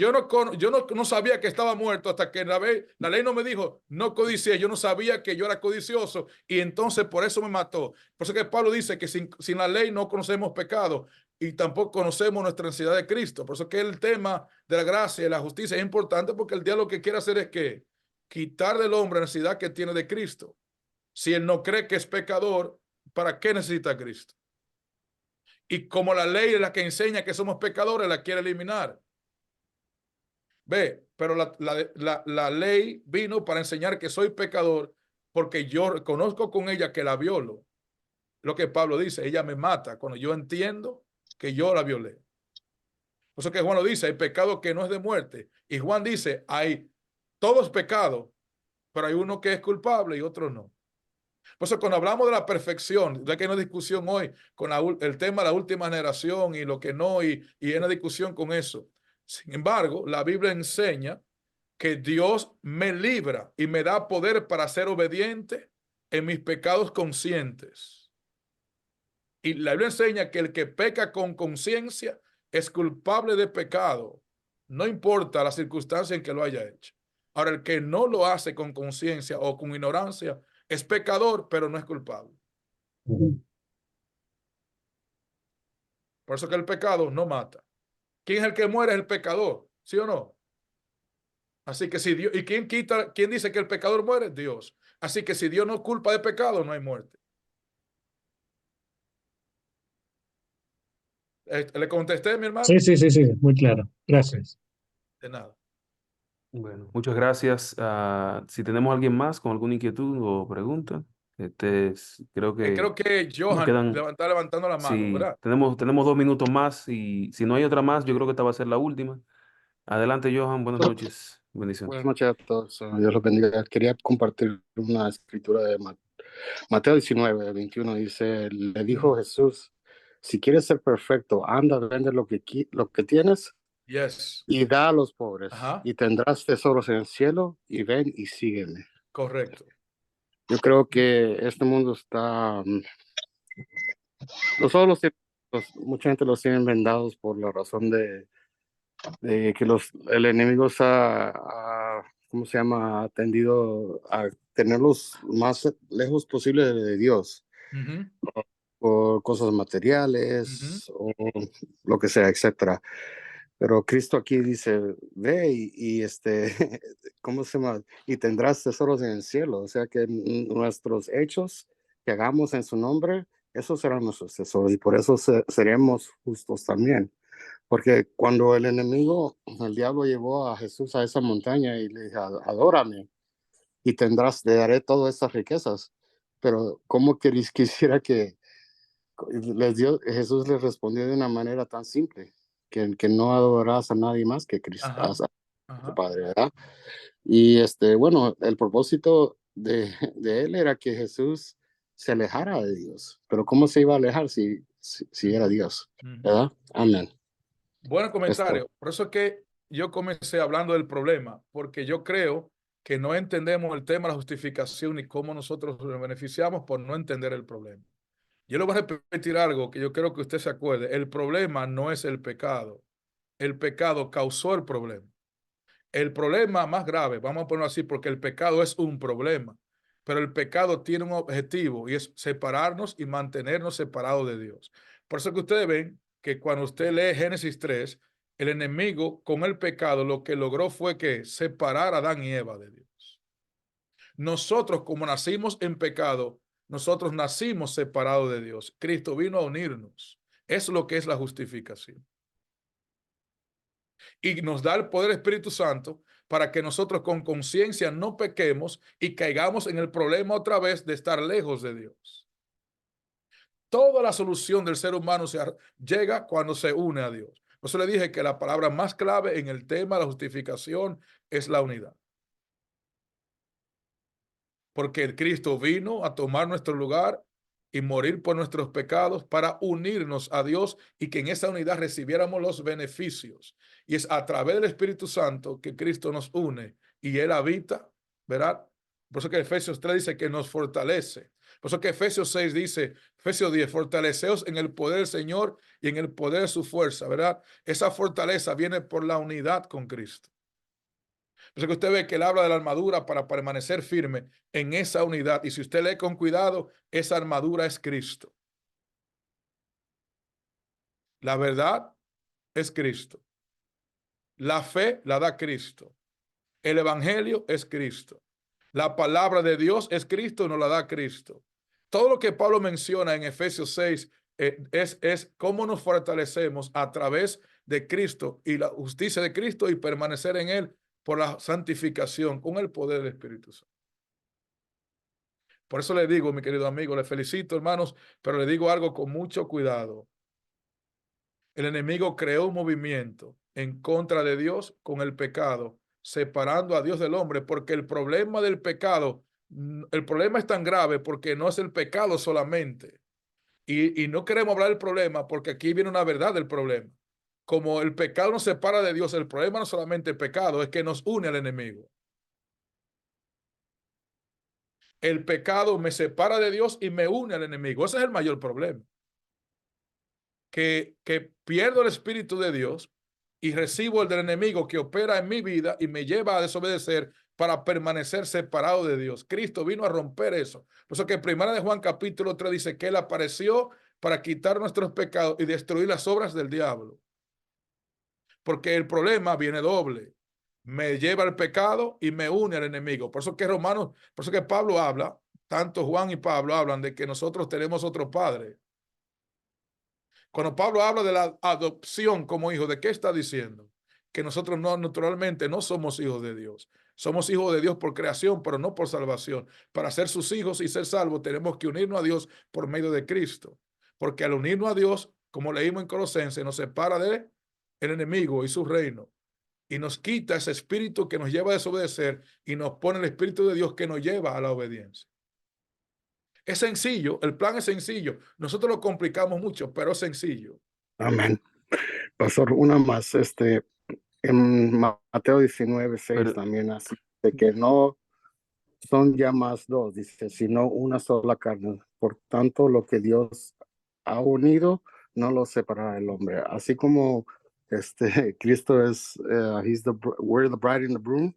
no sabía que estaba muerto hasta que la ley no me dijo, no codicié, yo no sabía que yo era codicioso y entonces por eso me mató. Por eso que Pablo dice que sin la ley no conocemos pecado y tampoco conocemos nuestra necesidad de Cristo. Por eso que el tema de la gracia y la justicia es importante porque el diablo lo que quiere hacer es que quitar del hombre la necesidad que tiene de Cristo. Si él no cree que es pecador, ¿para qué necesita a Cristo? Y como la ley es la que enseña que somos pecadores, la quiere eliminar. Ve, pero la ley vino para enseñar que soy pecador porque yo reconozco con ella que la violo. Lo que Pablo dice, ella me mata cuando yo entiendo que yo la violé. Por eso que Juan lo dice, hay pecado que no es de muerte. Y Juan dice, hay todos pecados, pero hay uno que es culpable y otro no. Por eso cuando hablamos de la perfección, ya que hay una discusión hoy con el tema de la última generación y lo que no, y hay una discusión con eso. Sin embargo, la Biblia enseña que Dios me libra y me da poder para ser obediente en mis pecados conscientes. Y la Biblia enseña que el que peca con conciencia es culpable de pecado, no importa la circunstancia en que lo haya hecho. Ahora, el que no lo hace con conciencia o con ignorancia es pecador, pero no es culpable. Por eso que el pecado no mata. ¿Quién es el que muere? Es el pecador, ¿sí o no? Así que si Dios, ¿y quién dice que el pecador muere? Dios. Así que si Dios no culpa de pecado, no hay muerte. ¿Le contesté, mi hermano? Sí, sí, sí, sí, muy claro. Gracias. De nada. Bueno, muchas gracias. Si tenemos alguien más con alguna inquietud o pregunta, creo Creo que nos Johan quedan, está levantando la mano, sí, ¿verdad? tenemos 2 minutos más y si no hay otra más, yo creo que esta va a ser la última. Adelante, Johan, buenas noches. Bendiciones. Buenas noches a todos. Dios los bendiga. Quería compartir una escritura de Mateo 19:21. Dice, le dijo Jesús, si quieres ser perfecto, anda, vende lo que tienes Yes. y da a los pobres, Ajá. y tendrás tesoros en el cielo, y ven y sígueme. Correcto. Yo creo que este mundo está, mucha gente los tiene vendados por la razón de que el enemigo ¿cómo se llama? Ha tendido a tenerlos más lejos posible de Dios, Ujú, por cosas materiales ujú. o lo que sea, etcétera. Pero Cristo aquí dice, ve ¿cómo se llama? Y tendrás tesoros en el cielo. O sea que nuestros hechos que hagamos en su nombre, esos serán nuestros tesoros y por eso seremos justos también. Porque cuando el diablo llevó a Jesús a esa montaña y le dijo, adórame y te daré todas estas riquezas. Pero ¿cómo quisiera que Jesús les respondió de una manera tan simple, que no adorarás a nadie más que Cristo, Ajá. a tu Ajá. Padre, ¿verdad? Y bueno, el propósito de él era que Jesús se alejara de Dios. Pero ¿cómo se iba a alejar si era Dios? Ujú. ¿Verdad? Amén. Buen Esto. comentario. Por eso es que yo comencé hablando del problema, porque yo creo que no entendemos el tema de la justificación y cómo nosotros nos beneficiamos por no entender el problema. Yo le voy a repetir algo que yo creo que usted se acuerde. El problema no es el pecado. El pecado causó el problema. El problema más grave, vamos a ponerlo así, porque el pecado es un problema, pero el pecado tiene un objetivo y es separarnos y mantenernos separados de Dios. Por eso que ustedes ven que cuando usted lee Génesis 3, el enemigo con el pecado lo que logró fue que separar a Adán y Eva de Dios. Nosotros, como nacimos en pecado, nosotros nacimos separados de Dios. Cristo vino a unirnos. Es lo que es la justificación. Y nos da el poder Espíritu Santo para que nosotros con conciencia no pequemos y caigamos en el problema otra vez de estar lejos de Dios. Toda la solución del ser humano llega cuando se une a Dios. Por eso le dije que la palabra más clave en el tema de la justificación es la unidad. Porque el Cristo vino a tomar nuestro lugar y morir por nuestros pecados para unirnos a Dios y que en esa unidad recibiéramos los beneficios. Y es a través del Espíritu Santo que Cristo nos une y Él habita, ¿verdad? Por eso que Efesios 3 dice que nos fortalece. Por eso que Efesios 6 dice, Efesios 10, fortaleceos en el poder del Señor y en el poder de su fuerza, ¿verdad? Esa fortaleza viene por la unidad con Cristo. Por eso que usted ve que él habla de la armadura para permanecer firme en esa unidad. Y si usted lee con cuidado, esa armadura es Cristo. La verdad es Cristo. La fe la da Cristo. El evangelio es Cristo. La palabra de Dios es Cristo y nos la da Cristo. Todo lo que Pablo menciona en Efesios 6 es cómo nos fortalecemos a través de Cristo y la justicia de Cristo y permanecer en él por la santificación con el poder del Espíritu Santo. Por eso le digo, mi querido amigo, le felicito, hermanos, pero le digo algo con mucho cuidado. El enemigo creó un movimiento en contra de Dios con el pecado separando a Dios del hombre, porque el problema del pecado, el problema es tan grave porque no es el pecado solamente. Y no queremos hablar del problema porque aquí viene una verdad del problema. Como el pecado nos separa de Dios, el problema no es solamente el pecado, es que nos une al enemigo. El pecado me separa de Dios y me une al enemigo. Ese es el mayor problema. Que pierdo el Espíritu de Dios y recibo el del enemigo que opera en mi vida y me lleva a desobedecer para permanecer separado de Dios. Cristo vino a romper eso. Por eso que Primera de Juan capítulo 3 dice que Él apareció para quitar nuestros pecados y destruir las obras del diablo. Porque el problema viene doble. Me lleva al pecado y me une al enemigo. Por eso que Romanos, por eso que Pablo habla, tanto Juan y Pablo hablan de que nosotros tenemos otro padre. Cuando Pablo habla de la adopción como hijo, ¿de qué está diciendo? Que nosotros no, naturalmente no somos hijos de Dios. Somos hijos de Dios por creación, pero no por salvación. Para ser sus hijos y ser salvos tenemos que unirnos a Dios por medio de Cristo. Porque al unirnos a Dios, como leímos en Colosenses, nos separa de el enemigo y su reino. Y nos quita ese espíritu que nos lleva a desobedecer y nos pone el espíritu de Dios que nos lleva a la obediencia. Es sencillo, el plan es sencillo. Nosotros lo complicamos mucho, pero es sencillo. Amén. Pastor, una más, en Mateo 19:6 Pero, también así, de que no son ya más dos, dice, sino una sola carne. Por tanto, lo que Dios ha unido, no lo separará el hombre. Así como Cristo es, we're the bride in the broom,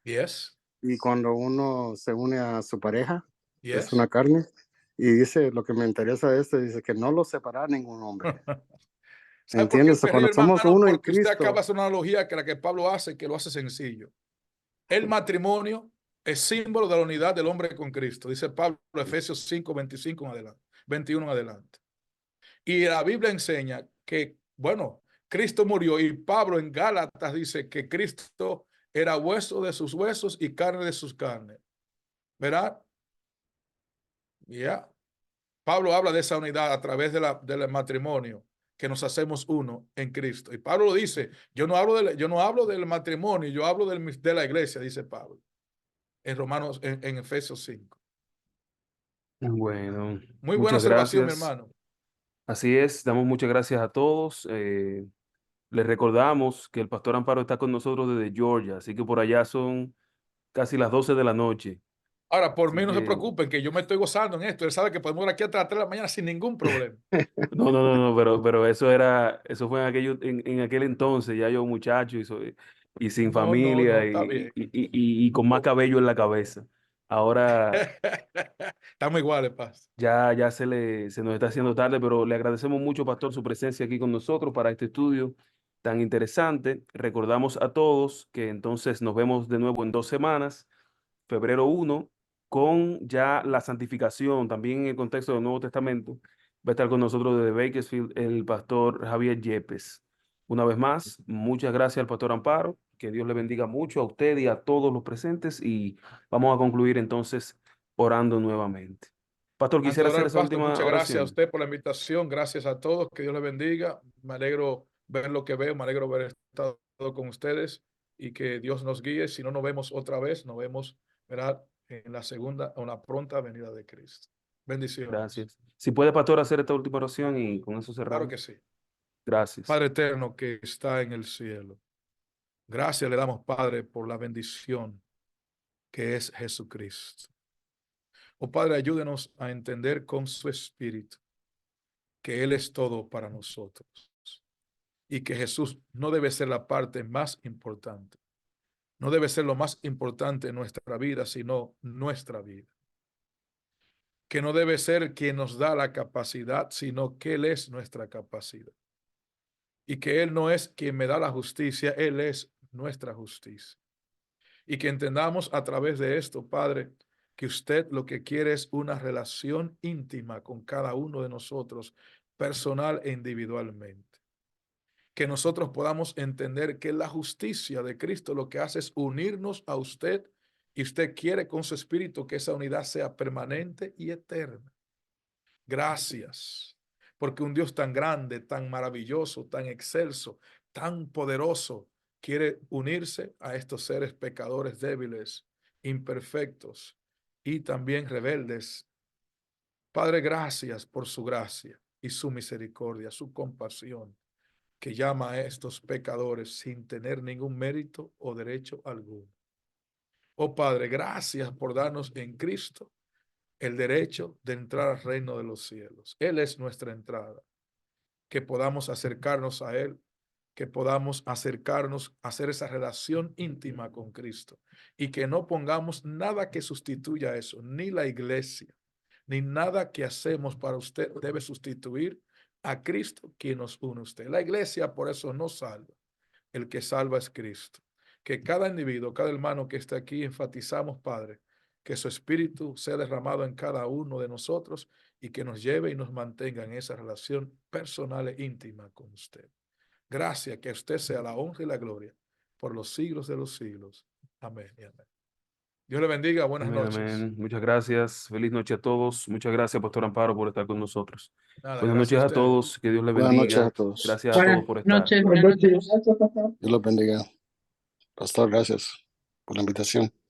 Yes, y cuando uno se une a su pareja, es yes. una carne. Y dice, lo que me interesa de esto, dice que no lo separará ningún hombre. ¿Sabe por qué ¿Entiendes? me río, Cuando somos hermano? uno en Porque usted acaba de Cristo, hacer una analogía que la que Pablo hace, que lo hace sencillo. El matrimonio es símbolo de la unidad del hombre con Cristo, dice Pablo, Efesios 5, 25 en adelante, 21 en adelante. Y la Biblia enseña que, bueno, Cristo murió y Pablo en Gálatas dice que Cristo era hueso de sus huesos y carne de sus carnes. ¿Verdad? Ya. Yeah. Pablo habla de esa unidad a través del matrimonio, que nos hacemos uno en Cristo. Y Pablo lo dice, yo no hablo del matrimonio, yo hablo de la iglesia, dice Pablo, en Romanos, en Efesios 5. bueno, Muy buena muchas observación, mi gracias. hermano. Así es, damos muchas gracias a todos. Les recordamos que el pastor Amparo está con nosotros desde Georgia, así que por allá son casi las 12 de la noche. Ahora, por Así mí no se que, preocupen, que yo me estoy gozando en esto. Él sabe que podemos ir aquí hasta las 3 de la mañana sin ningún problema. no, pero eso fue en aquel entonces, ya yo muchacho y sin No, no, familia no, está bien. y con más cabello en la cabeza. Ahora Estamos iguales, Paz. ya se nos está haciendo tarde, pero le agradecemos mucho, pastor, su presencia aquí con nosotros para este estudio tan interesante. Recordamos a todos que entonces nos vemos de nuevo en 2 semanas, febrero 1, con ya la santificación, también en el contexto del Nuevo Testamento. Va a estar con nosotros desde Bakersfield el pastor Javier Yepes. Una vez más, muchas gracias al pastor Amparo, que Dios le bendiga mucho a usted y a todos los presentes y vamos a concluir entonces orando nuevamente. Pastor, Antes quisiera de hacer orar, esa Pastor, última muchas gracias a oración. usted por la invitación. Gracias a todos. Que Dios les bendiga. Me alegro ver lo que veo. Me alegro haber estado con ustedes y que Dios nos guíe. Si no nos vemos otra vez, nos vemos, ¿verdad?, en la segunda o una pronta venida de Cristo. Bendiciones. Gracias. Si puede, pastor, hacer esta última oración y con eso Claro que cerramos. sí. Gracias. Padre eterno que está en el cielo. Gracias le damos, Padre, por la bendición que es Jesucristo. Oh Padre, ayúdenos a entender con su Espíritu que Él es todo para nosotros y que Jesús no debe ser la parte más importante. No debe ser lo más importante en nuestra vida, sino nuestra vida. Que no debe ser quien nos da la capacidad, sino que Él es nuestra capacidad. Y que Él no es quien me da la justicia, Él es nuestra justicia. Y que entendamos a través de esto, Padre, que usted lo que quiere es una relación íntima con cada uno de nosotros, personal e individualmente. Que nosotros podamos entender que la justicia de Cristo lo que hace es unirnos a usted y usted quiere con su espíritu que esa unidad sea permanente y eterna. Gracias, porque un Dios tan grande, tan maravilloso, tan excelso, tan poderoso, quiere unirse a estos seres pecadores débiles, imperfectos y también rebeldes. Padre, gracias por su gracia y su misericordia, su compasión, que llama a estos pecadores sin tener ningún mérito o derecho alguno. Oh Padre, gracias por darnos en Cristo el derecho de entrar al reino de los cielos. Él es nuestra entrada. Que podamos acercarnos a Él, que podamos acercarnos a hacer esa relación íntima con Cristo y que no pongamos nada que sustituya eso, ni la iglesia, ni nada que hacemos para usted debe sustituir a Cristo quien nos une a usted. La iglesia por eso no salva. El que salva es Cristo. Que cada individuo, cada hermano que esté aquí, enfatizamos, Padre, que su espíritu sea derramado en cada uno de nosotros y que nos lleve y nos mantenga en esa relación personal e íntima con usted. Gracias, que a usted sea la honra y la gloria por los siglos de los siglos. Amén y amén. Dios le bendiga. Buenas Amén, noches. amén. Muchas gracias. Feliz noche a todos. Muchas gracias, Pastor Amparo, por estar con nosotros. Nada, Buenas gracias noches a ustedes. todos. Que Dios les Buenas noches bendiga. a todos. Gracias a Buenas todos por estar. noches. Buenas noches. Dios los bendiga. Pastor, gracias por la invitación.